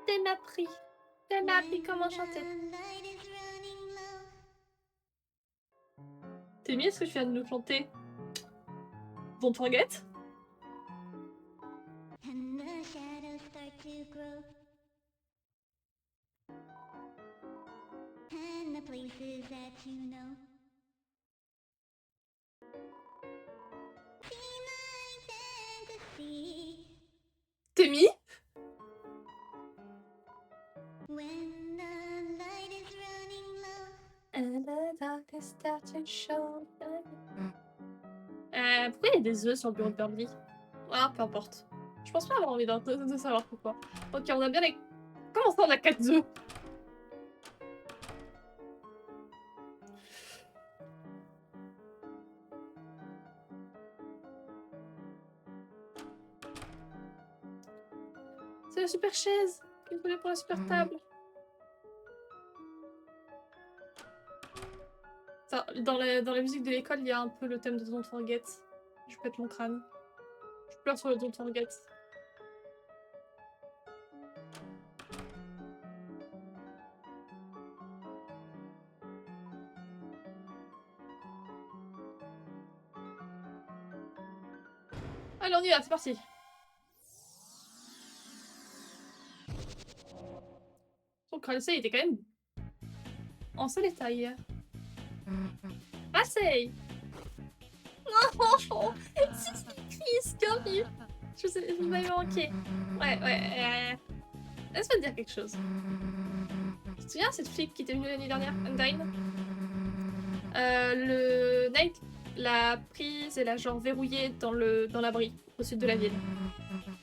T'aimes appris. T'aimes appris comment chanter. T'es mis ce que tu viens de nous chanter? Don't forget? T'es mis? Pourquoi il y a des œufs sur le bureau de Burberry? Ah, peu importe. Je pense pas avoir envie de savoir pourquoi. Ok, on a bien les... Comment ça, on a 4 œufs? C'est la super chaise qu'il voulait pour la super table. Ça, dans la musique de l'école, il y a un peu le thème de Don't Forget. Je pète mon crâne. Je pleure sur le Don't Forget. Allez, on y va, c'est parti. Son crâne, il était quand même en sale état hier. Assez. Non, c'est Chris, Gary. Je sais, il m'avait manqué. Ouais. Laisse-moi te dire quelque chose. Tu te souviens cette fille qui était venue l'année dernière, Undyne? Le Night la prise et la genre verrouillée dans l'abri, au sud de la ville.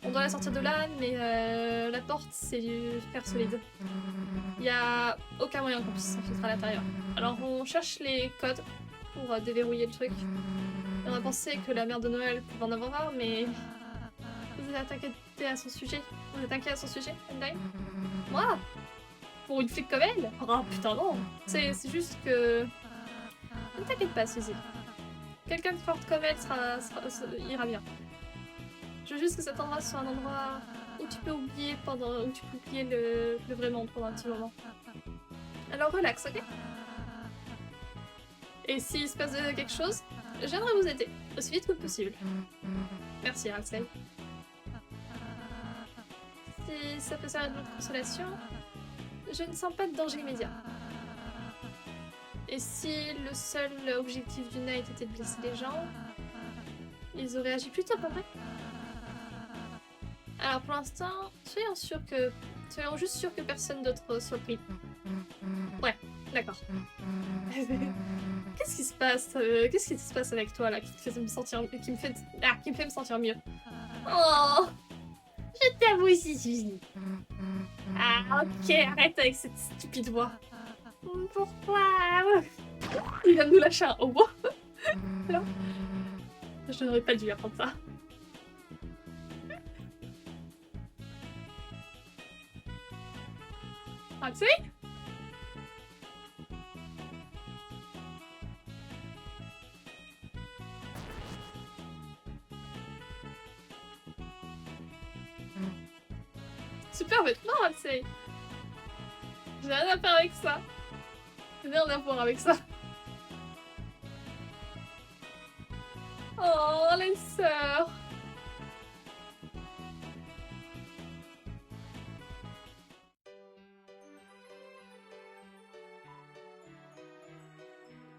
On doit la sortir de là, mais la porte, c'est du fer solide. Il n'y a aucun moyen qu'on puisse s'infiltrer à l'intérieur. Alors on cherche les codes pour déverrouiller le truc. Et on a pensé que la mère de Noël pouvait en avoir un, mais... Vous êtes inquiété à son sujet? Vous êtes inquiet à son sujet, Endai? Moi? Pour une flic comme elle? Oh putain non! C'est juste que... Ne t'inquiète pas, Suzy. Quelqu'un de forte comme elle ira bien. Je veux juste que cet endroit soit un endroit où tu peux oublier le vrai monde pendant un petit moment. Alors relax, ok? Et s'il se passe quelque chose, je viendrai vous aider, aussi vite que possible. Merci, Halsey. Si ça peut servir de notre consolation, je ne sens pas de danger immédiat. Et si le seul objectif du Night était de blesser les gens, ils auraient agi plus tôt, pas vrai? Alors pour l'instant, soyons juste sûrs que personne d'autre soit pris. Ouais, d'accord. Qu'est-ce qui se passe? Qu'est-ce qui se passe avec toi là qui me fait me sentir mieux? Oh, je t'aime aussi, Suzy. Ah ok, arrête avec cette stupide voix. Pourquoi? Il vient de nous lâcher un haut. Alors, je n'aurais pas dû apprendre ça. Ah, tu sais? Super vêtement, Halsey. J'ai rien à faire avec ça. J'ai rien à voir avec ça. Oh, les sœurs.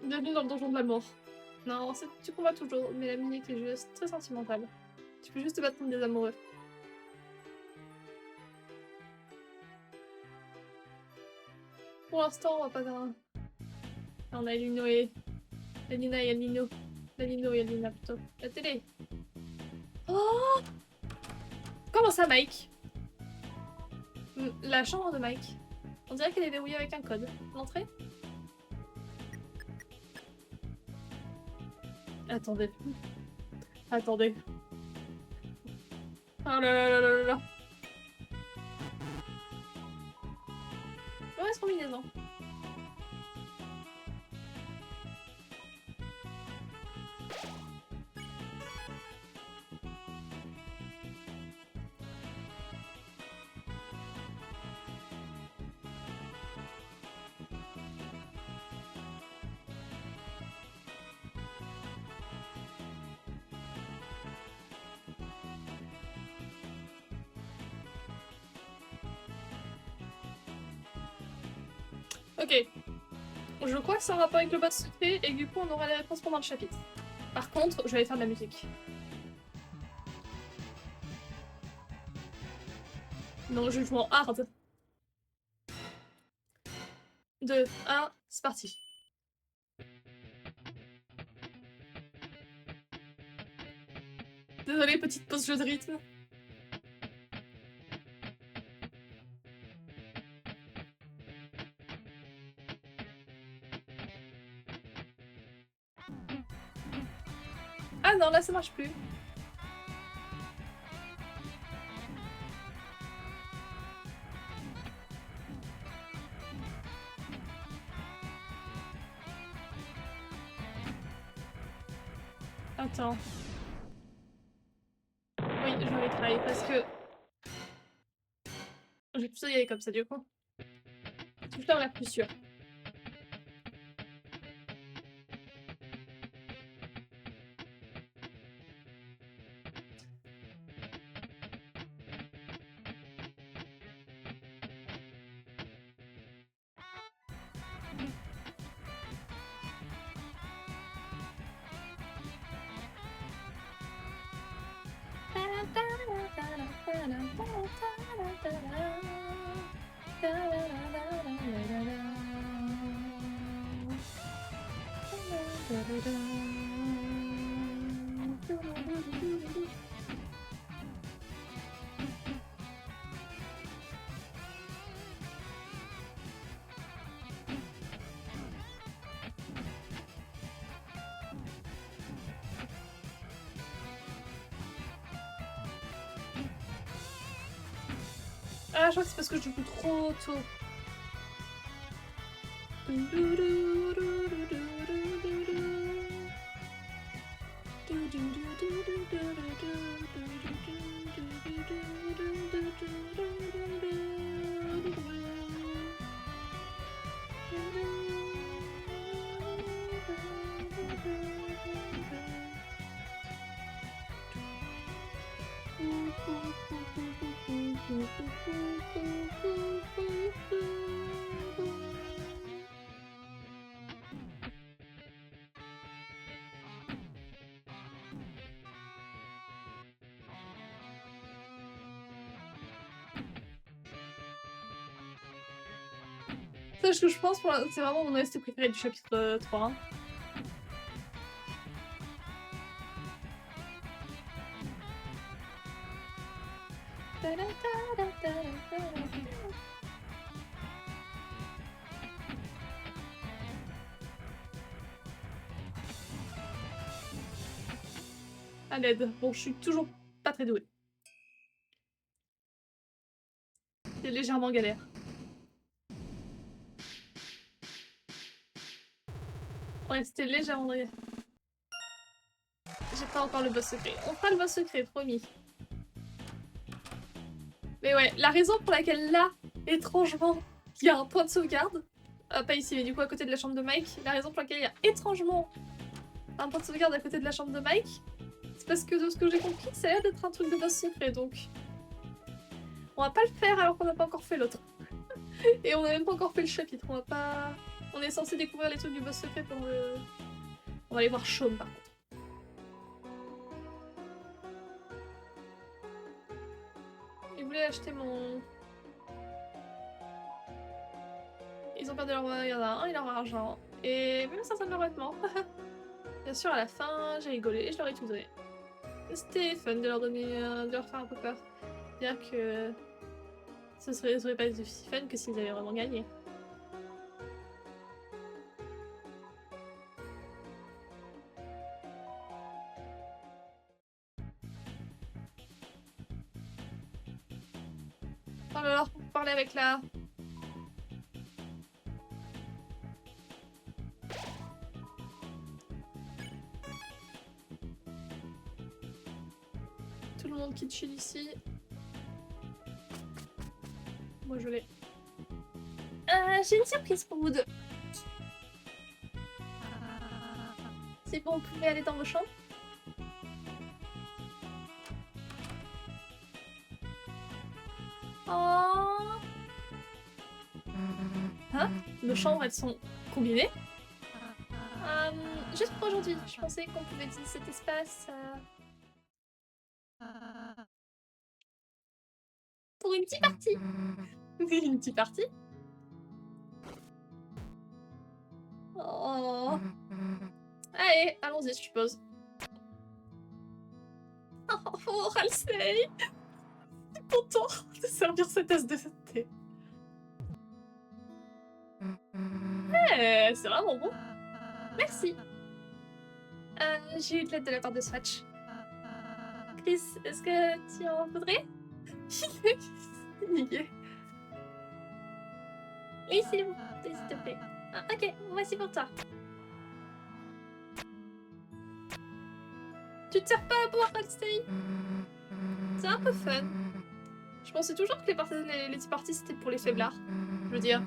Bienvenue dans le donjon de la mort. Non, tu combats toujours, mais la musique est juste très sentimentale. Tu peux juste te battre contre des amoureux. Pour l'instant, on va pas dans... On a Elino et... Elina et Elino. Elino et Elina, plutôt. La télé. Oh! Comment ça, Mike? La chambre de Mike. On dirait qu'elle est verrouillée avec un code. L'entrée? Attendez. Attendez. Oh là là là là là. Mauvaise combinaison. Ok. Je crois que c'est un rapport avec le bot secret et du coup on aura les réponses pendant le chapitre. Par contre, je vais aller faire de la musique. Non, je joue en hard. 2, 1, c'est parti. Désolée, petite pause jeu de rythme. Ah non, là ça marche plus. Attends. Oui, je vais travailler parce que... J'ai plutôt y aller comme ça du coup. Tout ça, on l'a plus sûr. Ah, je crois que c'est parce que je joue trop tôt. C'est ce que je pense, c'est vraiment mon OST préféré du chapitre 3. À l'aide. Bon, je suis toujours pas très douée. C'est légèrement galère. Ouais, c'était légèrement galère. J'ai pas encore le boss secret. On fera le boss secret, promis. Mais ouais, la raison pour laquelle là, étrangement, il y a un point de sauvegarde, pas ici, mais du coup à côté de la chambre de Mike, la raison pour laquelle il y a étrangement un point de sauvegarde à côté de la chambre de Mike, c'est parce que de ce que j'ai compris, ça a l'air d'être un truc de boss secret, donc... On va pas le faire alors qu'on n'a pas encore fait l'autre. Et on a même pas encore fait le chapitre, on va pas... On est censé découvrir les trucs du boss secret pour le... On va aller voir Shaun par contre. Ils voulaient acheter mon... Ils ont perdu leur... Il y en a un et leur argent. Et même certains de leurs vêtements. Bien sûr, à la fin, j'ai rigolé et je leur ai tout donné. C'était fun de leur donner... de leur faire un peu peur. Bien que... ça serait pas aussi fun que s'ils avaient vraiment gagné. Oh là là, pour parler avec la... Tout le monde qui chill ici. Moi je l'ai. J'ai une surprise pour vous deux. C'est bon, vous pouvez aller dans vos chambres. Oh. Hein? Nos chambres, elles sont combinées? Juste pour aujourd'hui, je pensais qu'on pouvait utiliser cet espace pour une petite partie. Une petite partie? Oh. Allez, allons-y, je suppose. Oh, Halsey! Je suis content de servir cette tasse de thé. C'est vraiment bon. Merci. J'ai eu de l'aide de la part de Swatch. Chris, est-ce que tu en voudrais? Niqué. Oui, s'il te plaît. Ah, ok, voici pour toi. Tu te sers pas à boire, Halsey? C'est un peu fun. Je pensais toujours que les tea parties c'était pour les faiblards. Je veux dire,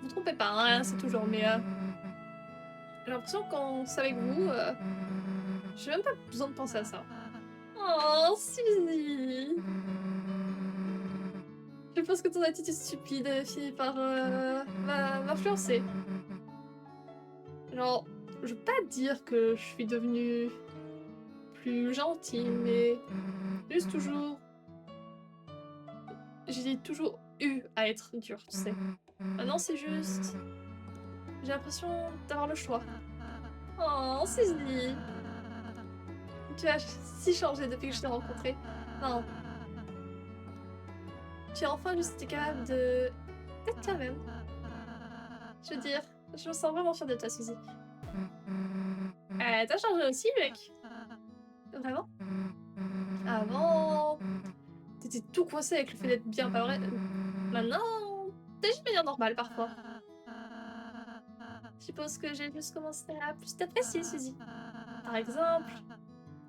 vous trompez pas, hein, c'est toujours, mais j'ai l'impression quand c'est avec vous, j'ai même pas besoin de penser à ça. Oh, Suzy! Je pense que ton attitude stupide finit par m'influencer. Genre, je veux pas dire que je suis devenue plus gentille, mais juste toujours... J'ai toujours eu à être dure, tu sais. Maintenant, c'est juste... J'ai l'impression d'avoir le choix. Oh, Suzy! Tu as si changé depuis que je t'ai rencontré. Non. Tu as enfin juste été capable d'être toi-même. Je veux dire, je me sens vraiment fière de toi, Suzy. T'as changé aussi, mec. Vraiment? Avant, t'étais T'étais tout coincé avec le fait d'être bien, pas vrai? Maintenant, t'agis de manière normale parfois. Je suppose que j'ai juste commencé à plus t'apprécier, Suzy. Par exemple,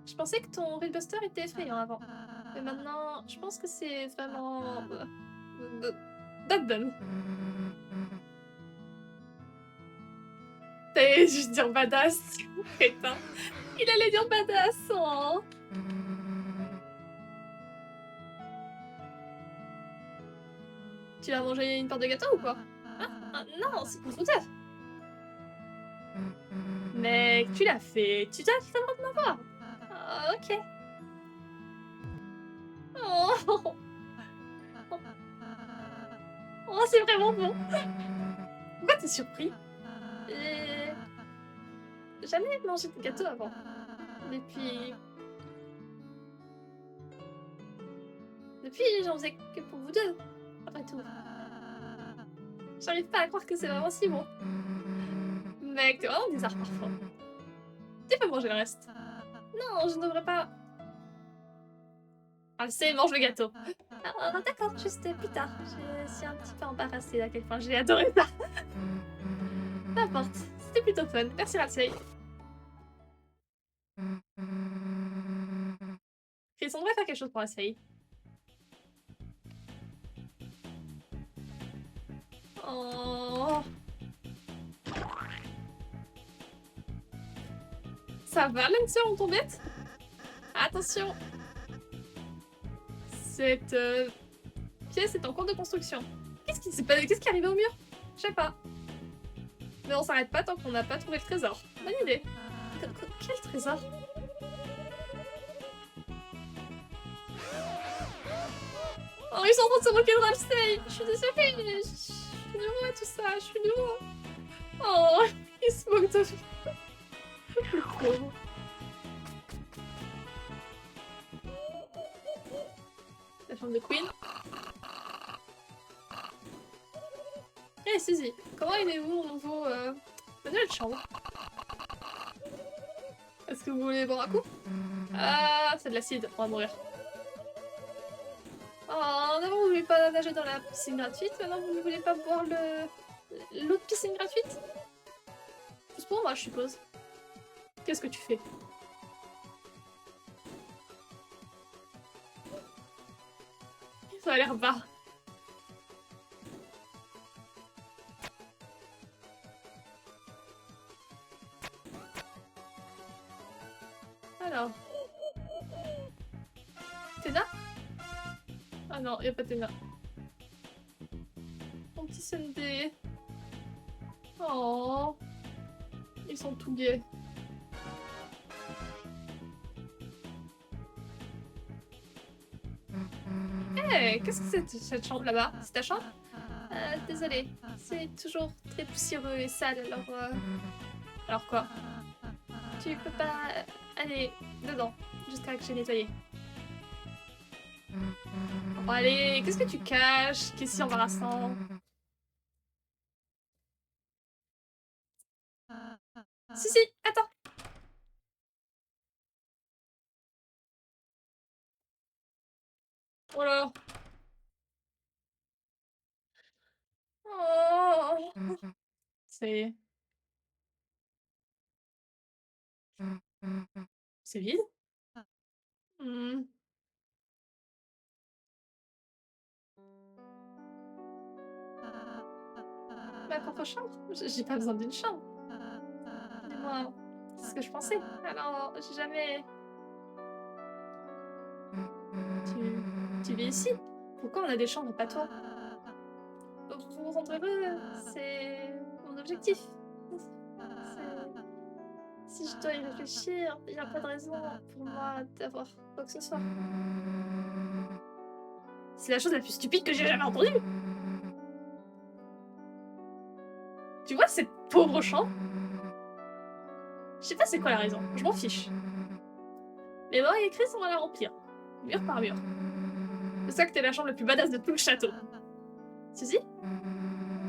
je pensais que ton Buster était effrayant avant. Mais maintenant, je pense que c'est vraiment... Dun. T'allais juste dire badass, putain. Il allait dire badass, oh. Tu vas manger une part de gâteau ou quoi? Non, c'est pour tout à. Mec, tu l'as fait. Tu t'as le droit de m'avoir. Ok. Oh, oh c'est vraiment bon. Pourquoi t'es surpris? J'ai jamais mangé de gâteau avant. Depuis, j'en faisais que pour vous deux. Après tout. J'arrive pas à croire que c'est vraiment si bon. Mec, t'es vraiment bizarre parfois. Tu peux manger le reste. Non, je ne devrais pas. Ah, c'est, mange le gâteau. D'accord, juste plus tard. Je suis un petit peu embarrassée à quel point j'ai adoré ça. N'importe, c'était plutôt fun. Merci Ramsey. Chris, on devrait faire quelque chose pour essayer. Oh. Ça va, Lancer, on tombette? Attention. Cette pièce est en cours de construction. Qu'est-ce qui arrive au mur? Je sais pas. Mais on s'arrête pas tant qu'on n'a pas trouvé le trésor. Bonne idée. Quel trésor? Oh, ils sont en train de se moquer de Ramsey. Je suis désolée. Je suis nouveau à tout ça. Je suis nouveau. Oh, ils se moquent de le pauvre. La chambre de Queen. Hey Suzy, comment aimez-vous mon nouveau manuel de chambre? Est-ce que vous voulez boire un coup? Ah, c'est de l'acide, on va mourir. Oh, d'abord vous voulez pas nager dans la piscine gratuite, maintenant vous ne voulez pas boire l'autre piscine gratuite? Juste pour moi, je suppose. Qu'est-ce que tu fais? Ça a l'air bas. Alors. Téna? Ah non, y a pas Téna. Mon petit Sunday. Oh. Ils sont tout gays. Hey, qu'est-ce que c'est cette chambre là-bas? C'est ta chambre? Désolée, c'est toujours très poussiéreux et sale, alors... Alors quoi? Tu peux pas aller dedans jusqu'à que j'ai nettoyé. Oh, allez, qu'est-ce que tu caches? Qu'est-ce si embarrassant? Si, attends! Oh là là! Oh. C'est... C'est vide? Hmm. Ma propre chambre? J'ai pas besoin d'une chambre. Dis-moi, c'est ce que je pensais. Alors, j'ai jamais... Tu vis ici? Pourquoi on a des chambres et pas toi? Vous rendre heureux, c'est mon objectif. Si je dois y réfléchir, il n'y a pas de raison pour moi d'avoir quoi que ce soit. C'est la chose la plus stupide que j'ai jamais entendue. Tu vois cette pauvre chambre? Je sais pas c'est quoi la raison, je m'en fiche. Mais moi et Chris, on va la remplir, mur par mur. C'est ça que t'es la chambre la plus badass de tout le château. Suzy?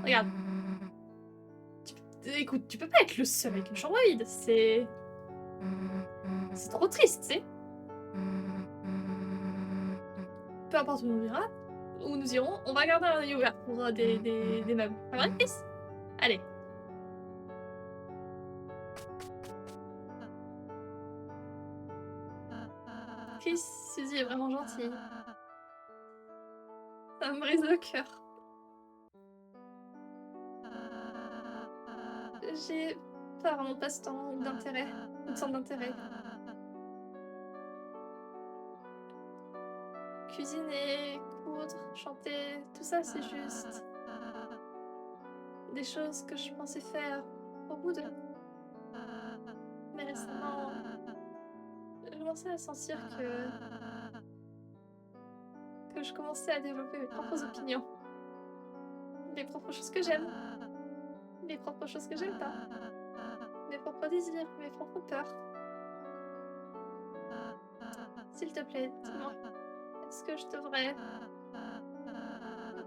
Regarde. Écoute, tu peux pas être le seul avec une chambre vide, c'est... C'est trop triste, tu sais. peu importe où nous ira, où nous irons, on va garder un œil ouvert pour des meubles. Ça va, Chris? Allez. Chris, Suzy est vraiment gentille. Ça me brise le cœur. J'ai pas vraiment passe-temps ou d'intérêt, une sorte d'intérêt. Cuisiner, coudre, chanter, tout ça c'est juste des choses que je pensais faire au bout de... Mais récemment, je commençais à sentir que je commençais à développer mes propres opinions. Mes propres choses que j'aime. Mes propres choses que j'aime pas. Mes propres désirs, mes propres peurs. S'il te plaît, dis-moi, est-ce que je devrais...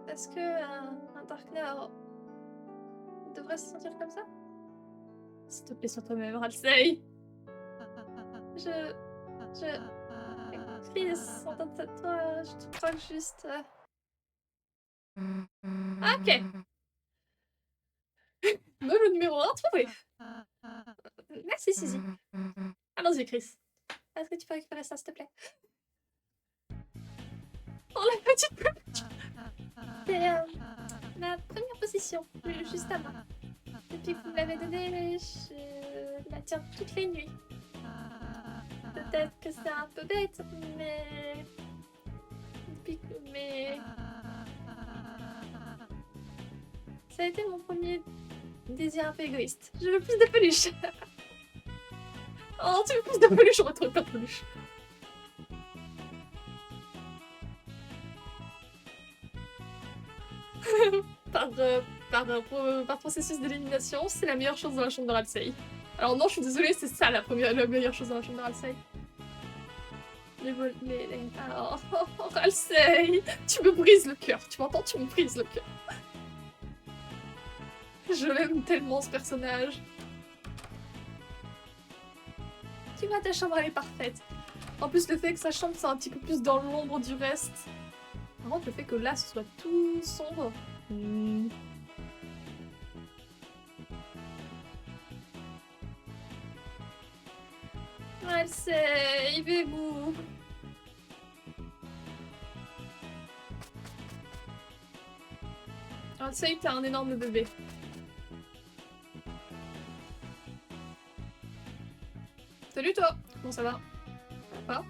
Est-ce que un Darkneur devrait se sentir comme ça? S'il te plaît, sur toi-même, Ralsei. Chris, entends toi, je te crois que juste... Ah, ok. Meuble numéro 1 trouvé. Merci, Suzy. Allons-y, Chris. Est-ce que tu peux récupérer ça, s'il te plaît? Oh, la petite peluche. C'est la première position, juste à moi. Depuis que vous me l'avez donnée, je la tiens toutes les nuits. Peut-être que c'est un peu bête, mais... Mais... Ça a été mon premier désir un peu égoïste. Je veux plus de peluches. Oh, tu veux plus de peluches? On retrouve pas de peluches. par processus d'élimination, c'est la meilleure chose dans la chambre de Ralsei. Alors non, je suis désolée, c'est ça la meilleure chose dans la chambre de Ralsei. Oh, Ralsei, tu me brises le cœur. Tu m'entends? Tu me brises le cœur. Je l'aime tellement, ce personnage. Tu vois, ta chambre, elle est parfaite. En plus, le fait que sa chambre soit un petit peu plus dans l'ombre du reste. Par contre, le fait que là, ce soit tout sombre... Ralsei, bébou. Ralsei, t'es un énorme bébé. Salut toi. Comment ça va? Pas?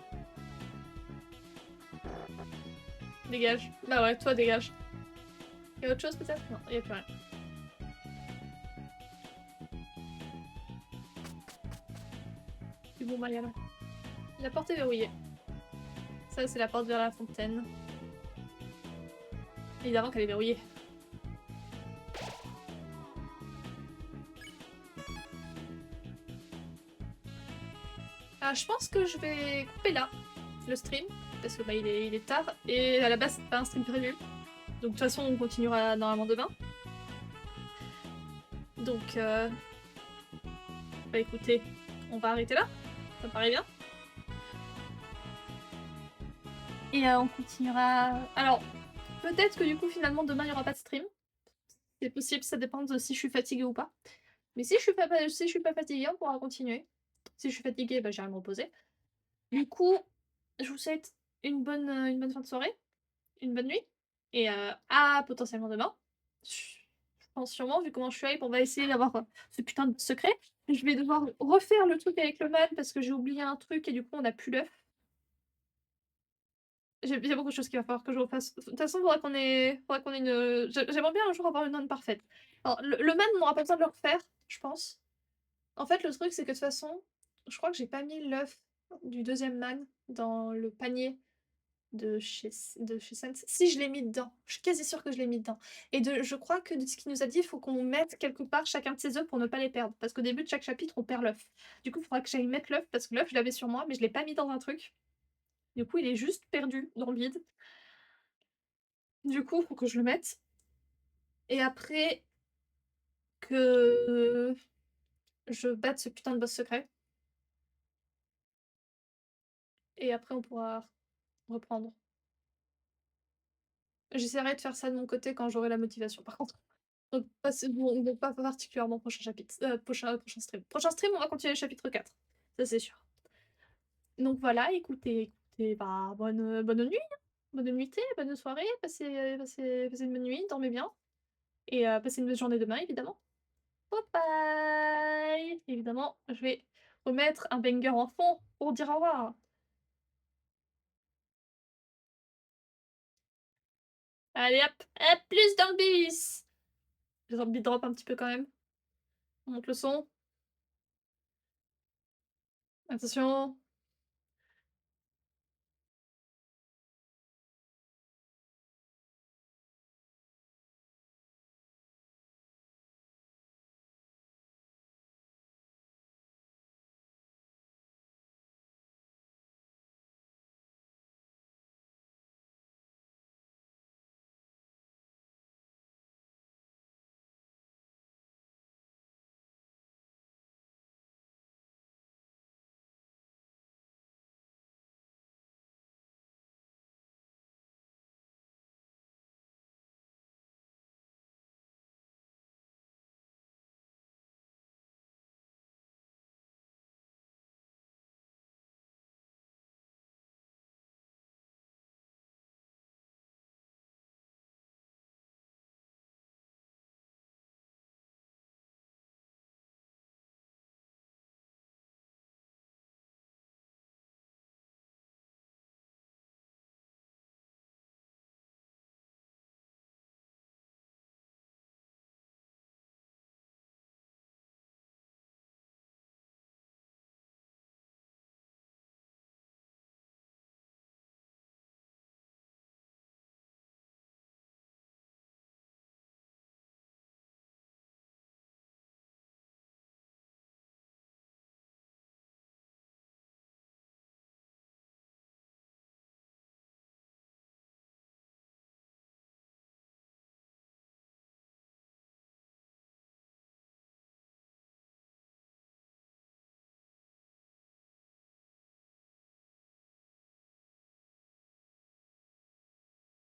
Dégage. Bah ouais, toi dégage. Y'a autre chose peut-être? Non, y'a plus rien. Du bon Mariana. La porte est verrouillée. Ça, c'est la porte vers la fontaine. Évidemment qu'elle est verrouillée. Ah, je pense que je vais couper là le stream. Parce que bah, il est tard. Et à la base, c'est pas un stream prévu. Donc de toute façon, on continuera normalement demain. Donc, bah écoutez, on va arrêter là. Ça me paraît bien. Et on continuera... Alors, peut-être que du coup, finalement, demain, il n'y aura pas de stream. C'est possible, ça dépend de si je suis fatiguée ou pas. Mais si je suis pas fatiguée, on pourra continuer. Si je suis fatiguée, bah, j'irai me reposer. Du coup, je vous souhaite une bonne fin de soirée, une bonne nuit, et à potentiellement demain. Je pense sûrement, vu comment je suis hype, on va essayer d'avoir ce putain de secret. Je vais devoir refaire le truc avec le man parce que j'ai oublié un truc et du coup on n'a plus l'œuf. Il y a beaucoup de choses qu'il va falloir que je refasse. De toute façon, il faudra qu'on ait une... J'aimerais bien un jour avoir une nonne parfaite. Alors, le man, on n'aura pas besoin de le refaire, je pense. En fait, le truc, c'est que de toute façon, je crois que j'ai pas mis l'œuf du deuxième man dans le panier de chez Sense. Si, je l'ai mis dedans. Je suis quasi sûre que je l'ai mis dedans. Et je crois que de ce qu'il nous a dit, il faut qu'on mette quelque part chacun de ses œufs pour ne pas les perdre. Parce qu'au début de chaque chapitre, on perd l'œuf. Du coup, il faudra que j'aille mettre l'œuf, parce que l'œuf, je l'avais sur moi, mais je l'ai pas mis dans un truc. Du coup, il est juste perdu dans le vide. Du coup, il faut que je le mette. Et après que je batte ce putain de boss secret. Et après, on pourra reprendre. J'essaierai de faire ça de mon côté quand j'aurai la motivation, par contre. Donc pas particulièrement prochain chapitre, prochain stream. Prochain stream, on va continuer le chapitre 4, ça c'est sûr. Donc voilà, écoutez, bah, bonne nuit, hein. Bonne nuitée, bonne soirée, passez une bonne nuit, dormez bien et passez une bonne journée demain évidemment. Bye bye! Évidemment, je vais remettre un banger en fond pour dire au revoir. Allez hop, hop, plus dans le bus! Les zombies drop un petit peu quand même. On monte le son. Attention.